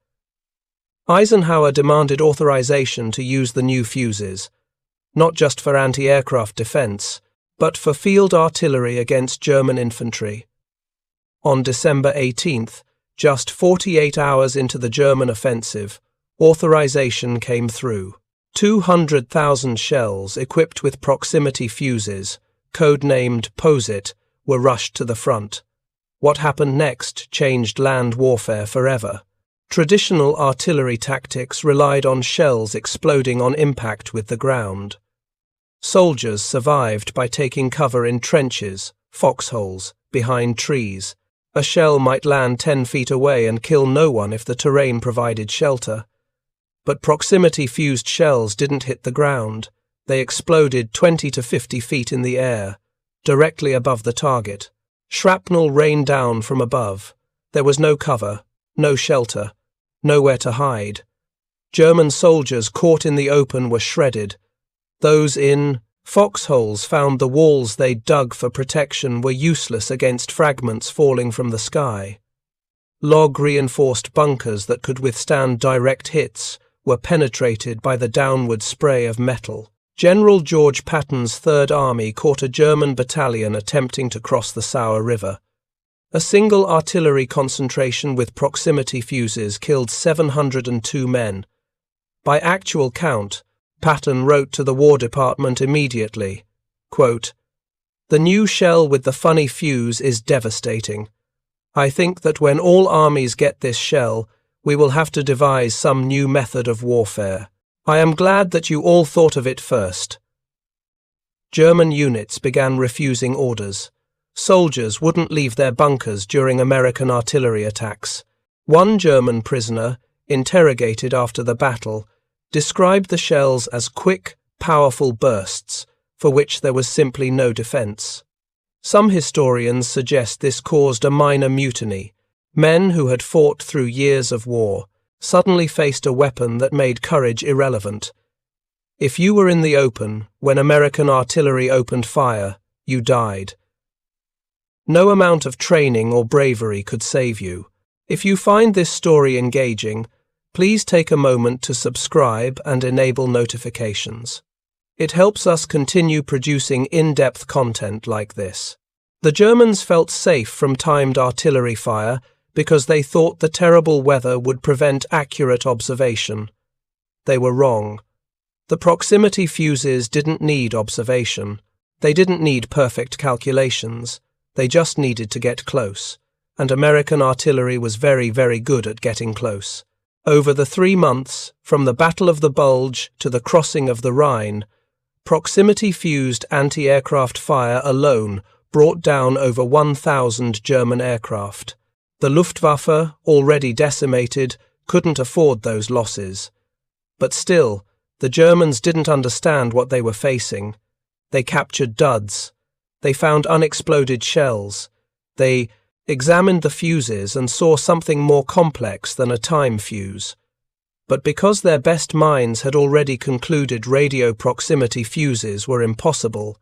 Eisenhower demanded authorization to use the new fuses, not just for anti-aircraft defense, but for field artillery against German infantry. On December 18th, just 48 hours into the German offensive, authorization came through. 200,000 shells equipped with proximity fuses, codenamed POSIT, were rushed to the front. What happened next changed land warfare forever. Traditional artillery tactics relied on shells exploding on impact with the ground. Soldiers survived by taking cover in trenches, foxholes, behind trees. A shell might land 10 feet away and kill no one if the terrain provided shelter. But proximity-fused shells didn't hit the ground. They exploded 20 to 50 feet in the air, directly above the target. Shrapnel rained down from above. There was no cover, no shelter, nowhere to hide. German soldiers caught in the open were shredded. Those in foxholes found the walls they dug for protection were useless against fragments falling from the sky. Log-reinforced bunkers that could withstand direct hits were penetrated by the downward spray of metal. General George Patton's Third Army caught a German battalion attempting to cross the Sauer River. A single artillery concentration with proximity fuses killed 702 men. By actual count, Patton wrote to the War Department immediately, quote, "The new shell with the funny fuse is devastating. I think that when all armies get this shell, we will have to devise some new method of warfare. I am glad that you all thought of it first." German units began refusing orders. Soldiers wouldn't leave their bunkers during American artillery attacks. One German prisoner, interrogated after the battle, described the shells as quick, powerful bursts, for which there was simply no defense. Some historians suggest this caused a minor mutiny. Men who had fought through years of war suddenly faced a weapon that made courage irrelevant. If you were in the open, when American artillery opened fire, you died. No amount of training or bravery could save you. If you find this story engaging, please take a moment to subscribe and enable notifications. It helps us continue producing in-depth content like this. The Germans felt safe from timed artillery fire because they thought the terrible weather would prevent accurate observation. They were wrong. The proximity fuses didn't need observation. They didn't need perfect calculations. They just needed to get close. And American artillery was very, very good at getting close. Over the 3 months, from the Battle of the Bulge to the crossing of the Rhine, proximity-fused anti-aircraft fire alone brought down over 1,000 German aircraft. The Luftwaffe, already decimated, couldn't afford those losses. But still, the Germans didn't understand what they were facing. They captured duds. They found unexploded shells. They examined the fuses and saw something more complex than a time fuse. But because their best minds had already concluded radio proximity fuses were impossible,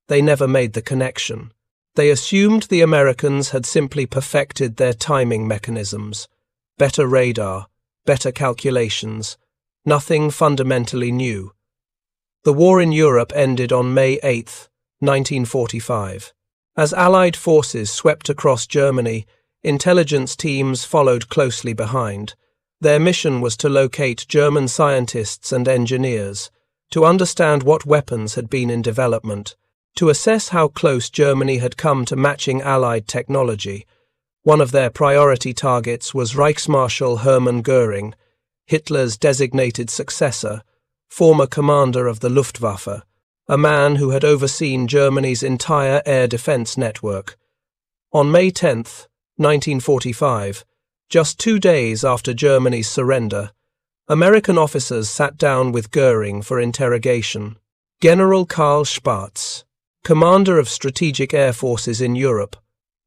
they never made the connection. They assumed the Americans had simply perfected their timing mechanisms. Better radar, better calculations, nothing fundamentally new. The war in Europe ended on May 8, 1945. As Allied forces swept across Germany, intelligence teams followed closely behind. Their mission was to locate German scientists and engineers, to understand what weapons had been in development, to assess how close Germany had come to matching Allied technology. One of their priority targets was Reichsmarschall Hermann Göring, Hitler's designated successor, former commander of the Luftwaffe, a man who had overseen Germany's entire air defense network. On May 10, 1945, just 2 days after Germany's surrender, American officers sat down with Göring for interrogation. General Karl Spaatz, commander of strategic air forces in Europe,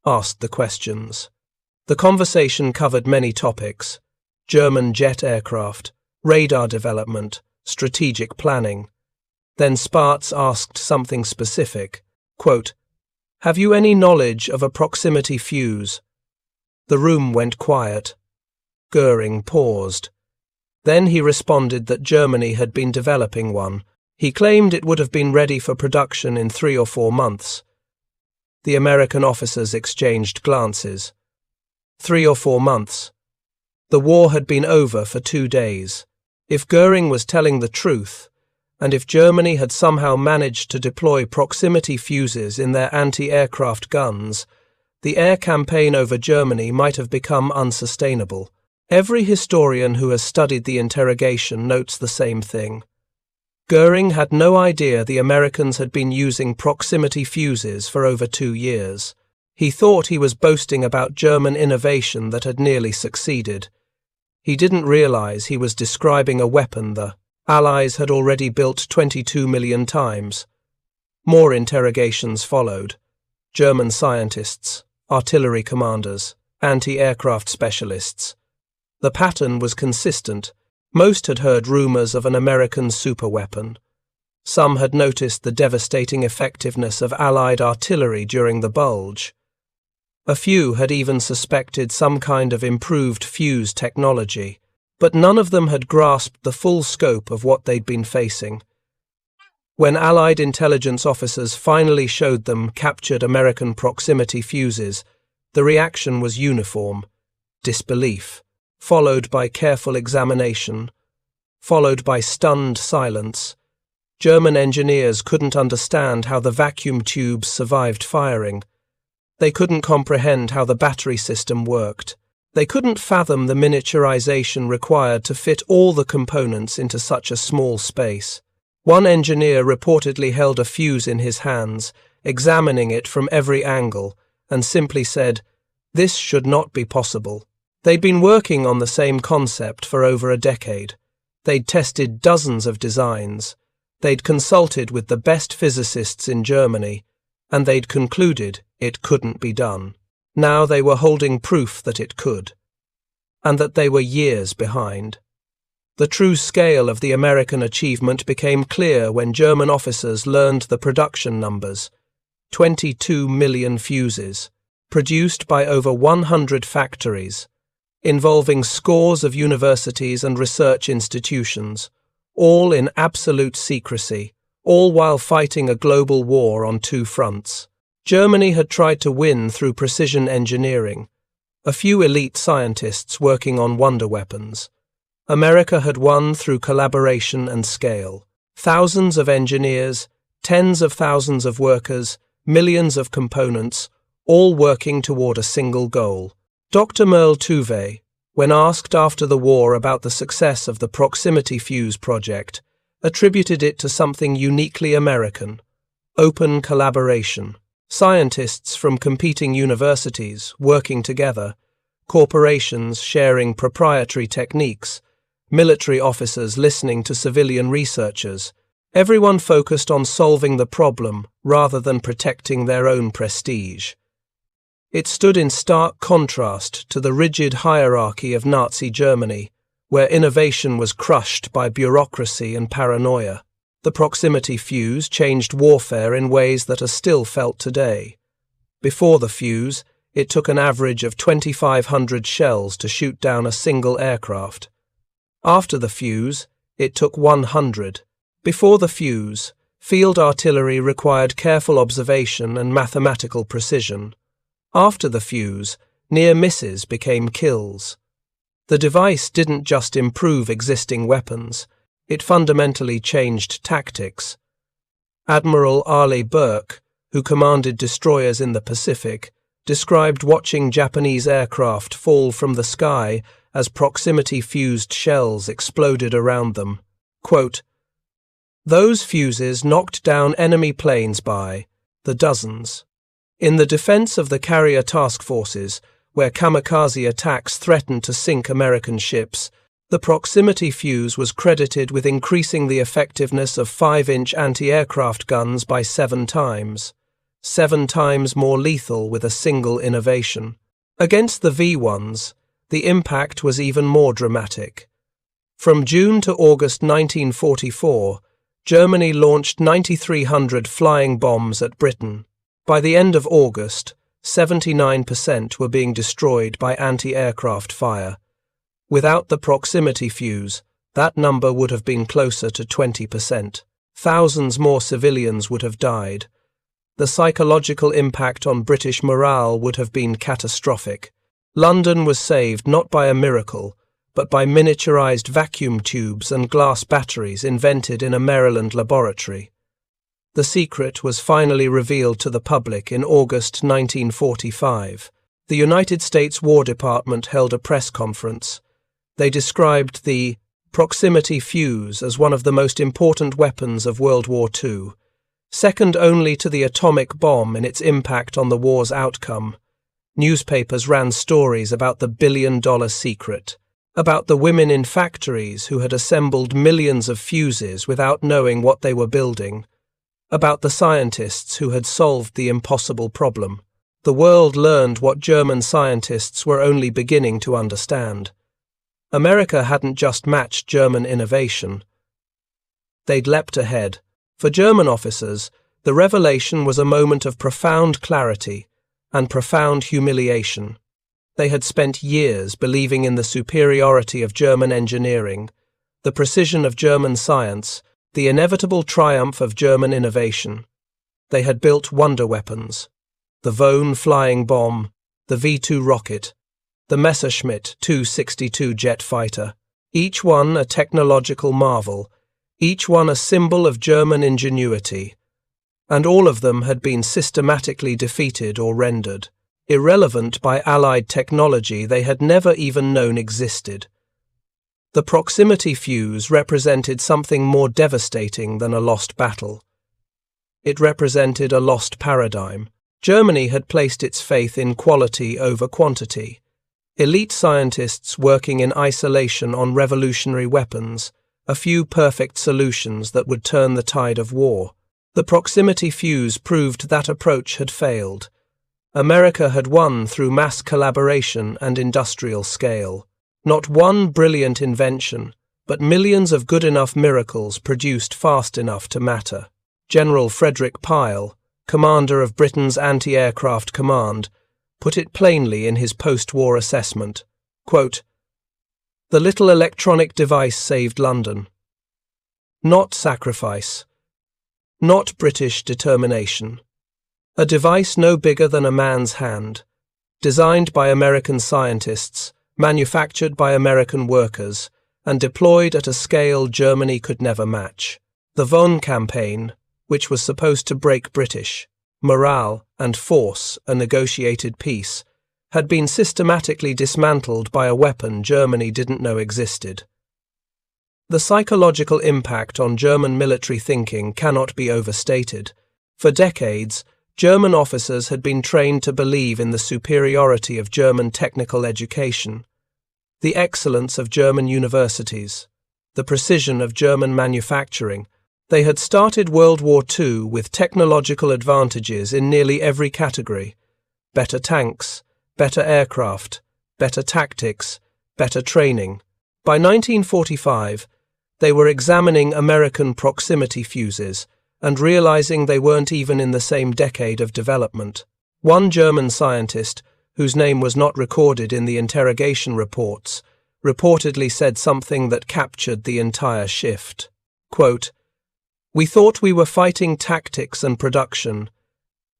asked the questions. The conversation covered many topics: German jet aircraft, radar development, strategic planning. Then Spaatz asked something specific. Quote, "Have you any knowledge of a proximity fuse?" The room went quiet. Göring paused. Then he responded that Germany had been developing one. He claimed it would have been ready for production in 3 or 4 months. The American officers exchanged glances. 3 or 4 months. The war had been over for 2 days. If Göring was telling the truth, and if Germany had somehow managed to deploy proximity fuses in their anti-aircraft guns, the air campaign over Germany might have become unsustainable. Every historian who has studied the interrogation notes the same thing. Göring had no idea the Americans had been using proximity fuses for over 2 years. He thought he was boasting about German innovation that had nearly succeeded. He didn't realize he was describing a weapon the Allies had already built 22 million times. More interrogations followed. German scientists, artillery commanders, anti-aircraft specialists. The pattern was consistent. Most had heard rumors of an American superweapon. Some had noticed the devastating effectiveness of Allied artillery during the Bulge. A few had even suspected some kind of improved fuse technology, but none of them had grasped the full scope of what they'd been facing. When Allied intelligence officers finally showed them captured American proximity fuses, the reaction was uniform: disbelief, followed by careful examination, followed by stunned silence. German engineers couldn't understand how the vacuum tubes survived firing. They couldn't comprehend how the battery system worked. They couldn't fathom the miniaturization required to fit all the components into such a small space. One engineer reportedly held a fuse in his hands, examining it from every angle, and simply said, "This should not be possible." They'd been working on the same concept for over a decade. They'd tested dozens of designs. They'd consulted with the best physicists in Germany, and they'd concluded it couldn't be done. Now they were holding proof that it could, and that they were years behind. The true scale of the American achievement became clear when German officers learned the production numbers: 22 million fuses, produced by over 100 factories, involving scores of universities and research institutions, all in absolute secrecy, all while fighting a global war on two fronts. Germany had tried to win through precision engineering, a few elite scientists working on wonder weapons. America had won through collaboration and scale. Thousands of engineers, tens of thousands of workers, millions of components, all working toward a single goal. Dr. Merle Tuve, when asked after the war about the success of the proximity fuse project, attributed it to something uniquely American: open collaboration. Scientists from competing universities working together, corporations sharing proprietary techniques, military officers listening to civilian researchers, everyone focused on solving the problem rather than protecting their own prestige. It stood in stark contrast to the rigid hierarchy of Nazi Germany, where innovation was crushed by bureaucracy and paranoia. The proximity fuse changed warfare in ways that are still felt today. Before the fuse, it took an average of 2,500 shells to shoot down a single aircraft. After the fuse, it took 100. Before the fuse, field artillery required careful observation and mathematical precision. After the fuse, near misses became kills. The device didn't just improve existing weapons, it fundamentally changed tactics. Admiral Arleigh Burke, who commanded destroyers in the Pacific, described watching Japanese aircraft fall from the sky as proximity-fused shells exploded around them. Quote, "Those fuses knocked down enemy planes by the dozens. In the defense of the carrier task forces, where kamikaze attacks threatened to sink American ships, the proximity fuse was credited with increasing the effectiveness of 5-inch anti-aircraft guns by 7 times. 7 times more lethal with a single innovation. Against the V-1s, the impact was even more dramatic. From June to August 1944, Germany launched 9,300 flying bombs at Britain. By the end of August, 79% were being destroyed by anti-aircraft fire. Without the proximity fuse, that number would have been closer to 20%. Thousands more civilians would have died. The psychological impact on British morale would have been catastrophic. London was saved not by a miracle, but by miniaturized vacuum tubes and glass batteries invented in a Maryland laboratory. The secret was finally revealed to the public in August 1945. The United States War Department held a press conference. They described the proximity fuse as one of the most important weapons of World War II, second only to the atomic bomb in its impact on the war's outcome. Newspapers ran stories about the billion-dollar secret, about the women in factories who had assembled millions of fuses without knowing what they were building, about the scientists who had solved the impossible problem. The world learned what German scientists were only beginning to understand. America hadn't just matched German innovation. They'd leapt ahead. For German officers, the revelation was a moment of profound clarity and profound humiliation. They had spent years believing in the superiority of German engineering, the precision of German science, the inevitable triumph of German innovation. They had built wonder weapons: the Vone flying bomb, the V-2 rocket, the Messerschmitt 262 jet fighter, each one a technological marvel, each one a symbol of German ingenuity. And all of them had been systematically defeated or rendered irrelevant by Allied technology they had never even known existed. The proximity fuse represented something more devastating than a lost battle. It represented a lost paradigm. Germany had placed its faith in quality over quantity. Elite scientists working in isolation on revolutionary weapons, a few perfect solutions that would turn the tide of war. The proximity fuse proved that approach had failed. America had won through mass collaboration and industrial scale. Not one brilliant invention, but millions of good enough miracles produced fast enough to matter. General Frederick Pyle, commander of Britain's anti-aircraft command, put it plainly in his post-war assessment, quote, "The little electronic device saved London. Not sacrifice. Not British determination. A device no bigger than a man's hand, designed by American scientists, manufactured by American workers, and deployed at a scale Germany could never match. The Von campaign, which was supposed to break British morale and force a negotiated peace, had been systematically dismantled by a weapon Germany didn't know existed. The psychological impact on German military thinking cannot be overstated. For decades, German officers had been trained to believe in the superiority of German technical education, the excellence of German universities, the precision of German manufacturing. They had started World War II with technological advantages in nearly every category: better tanks, better aircraft, better tactics, better training. By 1945, they were examining American proximity fuses and realizing they weren't even in the same decade of development. One German scientist, whose name was not recorded in the interrogation reports, reportedly said something that captured the entire shift. Quote, "We thought we were fighting tactics and production.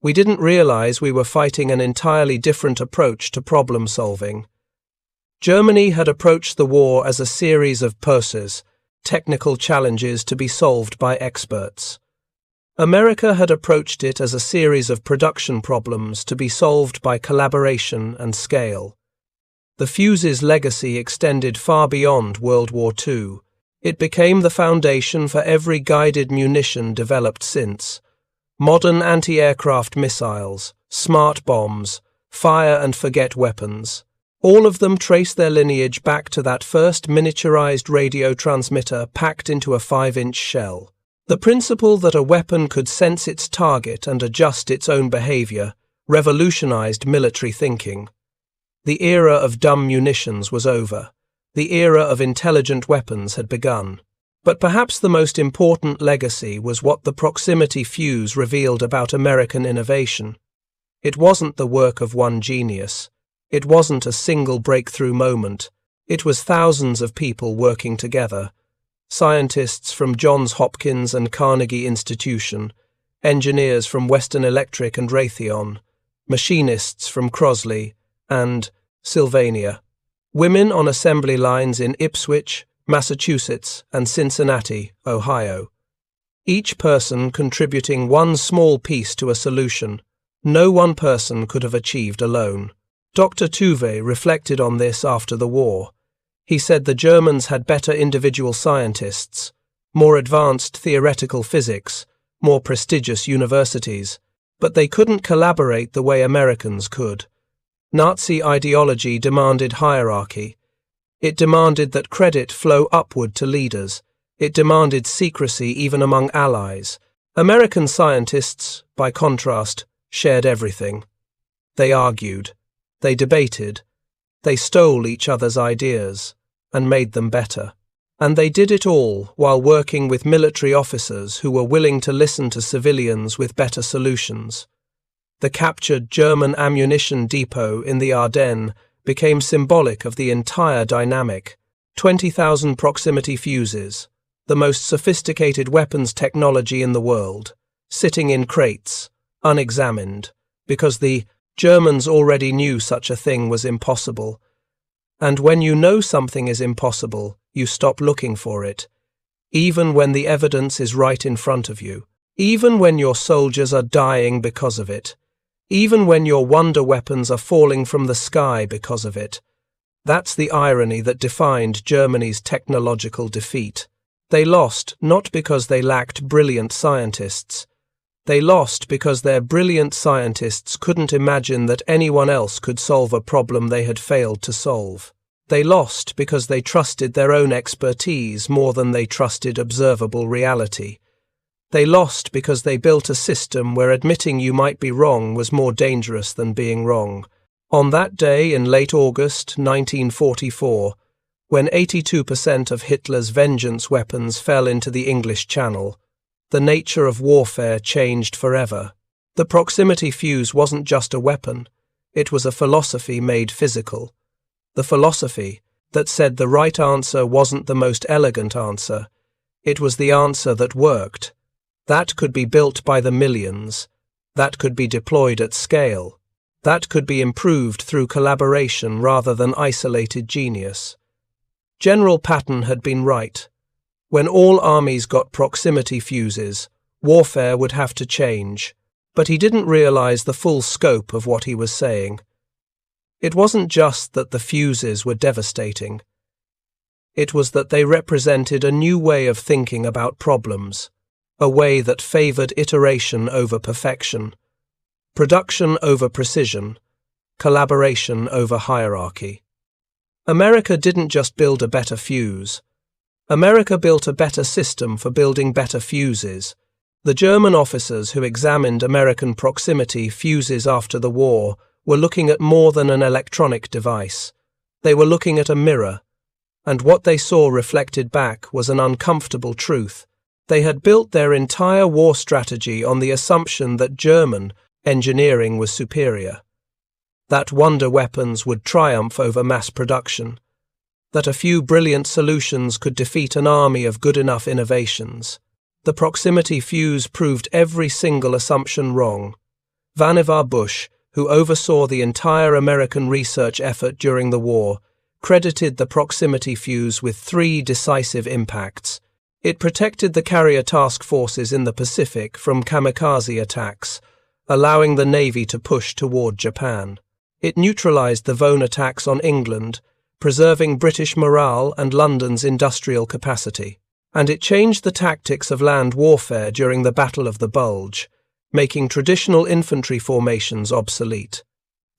We didn't realize we were fighting an entirely different approach to problem solving. Germany had approached the war as a series of purses, technical challenges to be solved by experts. America had approached it as a series of production problems to be solved by collaboration and scale. The fuse's legacy extended far beyond World War II. It became the foundation for every guided munition developed since. Modern anti-aircraft missiles, smart bombs, fire-and-forget weapons. All of them trace their lineage back to that first miniaturized radio transmitter packed into a 5-inch shell. The principle that a weapon could sense its target and adjust its own behavior revolutionized military thinking. The era of dumb munitions was over. The era of intelligent weapons had begun. But perhaps the most important legacy was what the proximity fuse revealed about American innovation. It wasn't the work of one genius. It wasn't a single breakthrough moment. It was thousands of people working together. Scientists from Johns Hopkins and Carnegie Institution, engineers from Western Electric and Raytheon, machinists from Crosley and Sylvania, women on assembly lines in Ipswich, Massachusetts, and Cincinnati, Ohio. Each person contributing one small piece to a solution no one person could have achieved alone. Dr. Tuve reflected on this after the war. He said the Germans had better individual scientists, more advanced theoretical physics, more prestigious universities, but they couldn't collaborate the way Americans could. Nazi ideology demanded hierarchy. It demanded that credit flow upward to leaders. It demanded secrecy even among allies. American scientists, by contrast, shared everything. They argued. They debated. They stole each other's ideas and made them better. And they did it all while working with military officers who were willing to listen to civilians with better solutions. The captured German ammunition depot in the Ardennes became symbolic of the entire dynamic. 20,000 proximity fuses, the most sophisticated weapons technology in the world, sitting in crates, unexamined, because the Germans already knew such a thing was impossible. And when you know something is impossible, you stop looking for it, even when the evidence is right in front of you, even when your soldiers are dying because of it, even when your wonder weapons are falling from the sky because of it. That's the irony that defined Germany's technological defeat. They lost not because they lacked brilliant scientists. They lost because their brilliant scientists couldn't imagine that anyone else could solve a problem they had failed to solve. They lost because they trusted their own expertise more than they trusted observable reality. They lost because they built a system where admitting you might be wrong was more dangerous than being wrong. On that day in late August 1944, When 82% of Hitler's vengeance weapons fell into the English Channel, the nature of warfare changed forever. The proximity fuse wasn't just a weapon, it was a philosophy made physical. The philosophy that said the right answer wasn't the most elegant answer, it was the answer that worked. That could be built by the millions, that could be deployed at scale, that could be improved through collaboration rather than isolated genius. General Patton had been right. When all armies got proximity fuses, warfare would have to change, but he didn't realize the full scope of what he was saying. It wasn't just that the fuses were devastating. It was that they represented a new way of thinking about problems, a way that favored iteration over perfection, production over precision, collaboration over hierarchy. America didn't just build a better fuse. America built a better system for building better fuses. The German officers who examined American proximity fuses after the war were looking at more than an electronic device. They were looking at a mirror, and what they saw reflected back was an uncomfortable truth. They had built their entire war strategy on the assumption that German engineering was superior, that wonder weapons would triumph over mass production, that a few brilliant solutions could defeat an army of good enough innovations. The proximity fuse proved every single assumption wrong. Vannevar Bush, who oversaw the entire American research effort during the war, credited the proximity fuse with 3 decisive impacts. It protected the carrier task forces in the Pacific from kamikaze attacks, allowing the Navy to push toward Japan. It neutralized the Vosne attacks on England, preserving British morale and London's industrial capacity. And it changed the tactics of land warfare during the Battle of the Bulge, making traditional infantry formations obsolete.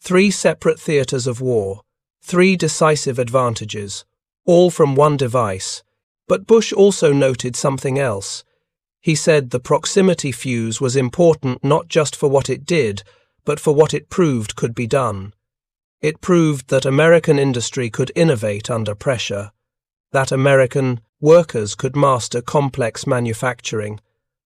3 separate theaters of war, 3 decisive advantages, all from one device. But Bush also noted something else. He said the proximity fuse was important not just for what it did, but for what it proved could be done. It proved that American industry could innovate under pressure, that American workers could master complex manufacturing,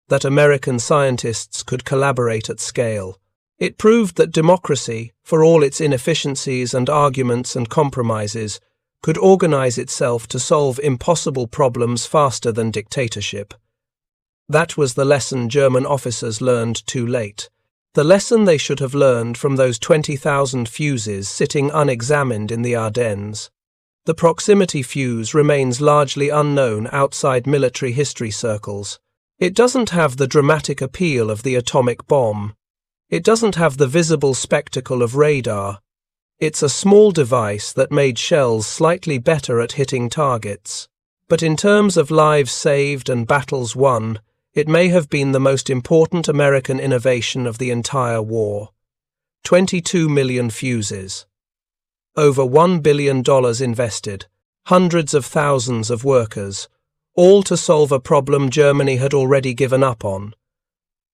that American scientists could collaborate at scale. It proved that democracy, for all its inefficiencies and arguments and compromises, could organize itself to solve impossible problems faster than dictatorship. That was the lesson German officers learned too late. The lesson they should have learned from those 20,000 fuses sitting unexamined in the Ardennes. The proximity fuse remains largely unknown outside military history circles. It doesn't have the dramatic appeal of the atomic bomb. It doesn't have the visible spectacle of radar. It's a small device that made shells slightly better at hitting targets. But in terms of lives saved and battles won, it may have been the most important American innovation of the entire war. 22 million fuses. Over $1 billion invested. Hundreds of thousands of workers, all to solve a problem Germany had already given up on.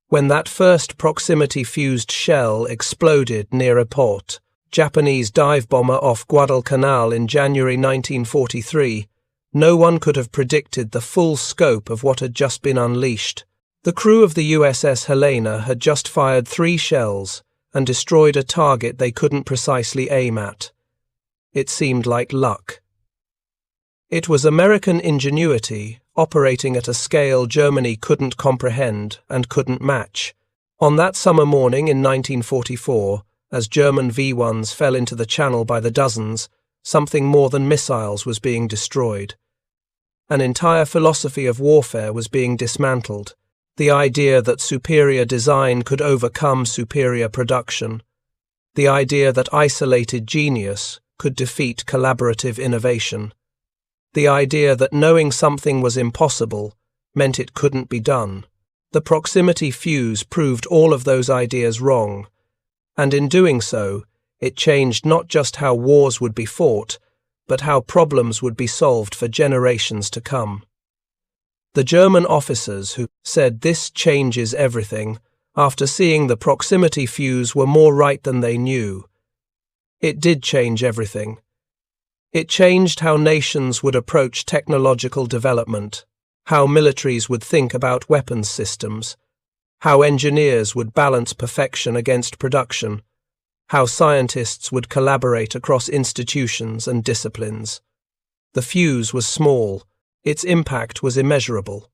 When that first proximity-fused shell exploded near a port, Japanese dive bomber off Guadalcanal in January 1943, no one could have predicted the full scope of what had just been unleashed. The crew of the USS Helena had just fired 3 shells and destroyed a target they couldn't precisely aim at. It seemed like luck. It was American ingenuity operating at a scale Germany couldn't comprehend and couldn't match. On that summer morning in 1944, as German V-1s fell into the Channel by the dozens, something more than missiles was being destroyed. An entire philosophy of warfare was being dismantled. The idea that superior design could overcome superior production. The idea that isolated genius could defeat collaborative innovation. The idea that knowing something was impossible meant it couldn't be done. The proximity fuse proved all of those ideas wrong, and in doing so, it changed not just how wars would be fought, but how problems would be solved for generations to come. The German officers who said this changes everything, after seeing the proximity fuse, were more right than they knew. It did change everything. It changed how nations would approach technological development, how militaries would think about weapons systems, how engineers would balance perfection against production, how scientists would collaborate across institutions and disciplines. The fuse was small, its impact was immeasurable.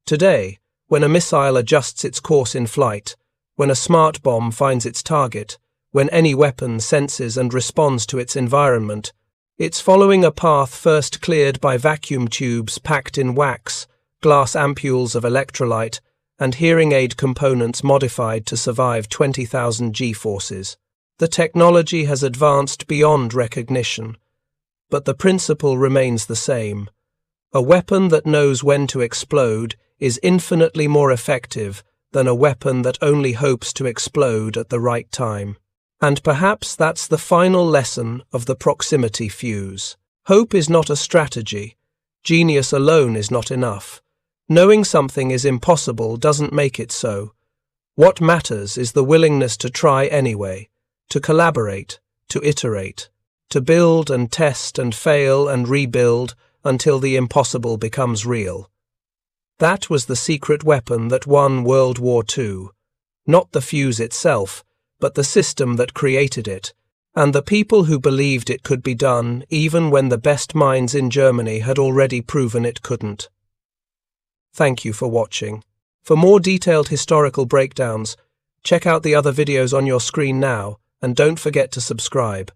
Today, when a missile adjusts its course in flight, when a smart bomb finds its target, when any weapon senses and responds to its environment, it's following a path first cleared by vacuum tubes packed in wax, glass ampules of electrolyte, and hearing aid components modified to survive 20,000 G-forces. The technology has advanced beyond recognition, but the principle remains the same. A weapon that knows when to explode is infinitely more effective than a weapon that only hopes to explode at the right time. And perhaps that's the final lesson of the proximity fuse. Hope is not a strategy. Genius alone is not enough. Knowing something is impossible doesn't make it so. What matters is the willingness to try anyway, to collaborate, to iterate, to build and test and fail and rebuild until the impossible becomes real. That was the secret weapon that won World War II. Not the fuse itself, but the system that created it, and the people who believed it could be done even when the best minds in Germany had already proven it couldn't. Thank you for watching. For more detailed historical breakdowns, check out the other videos on your screen now, and don't forget to subscribe.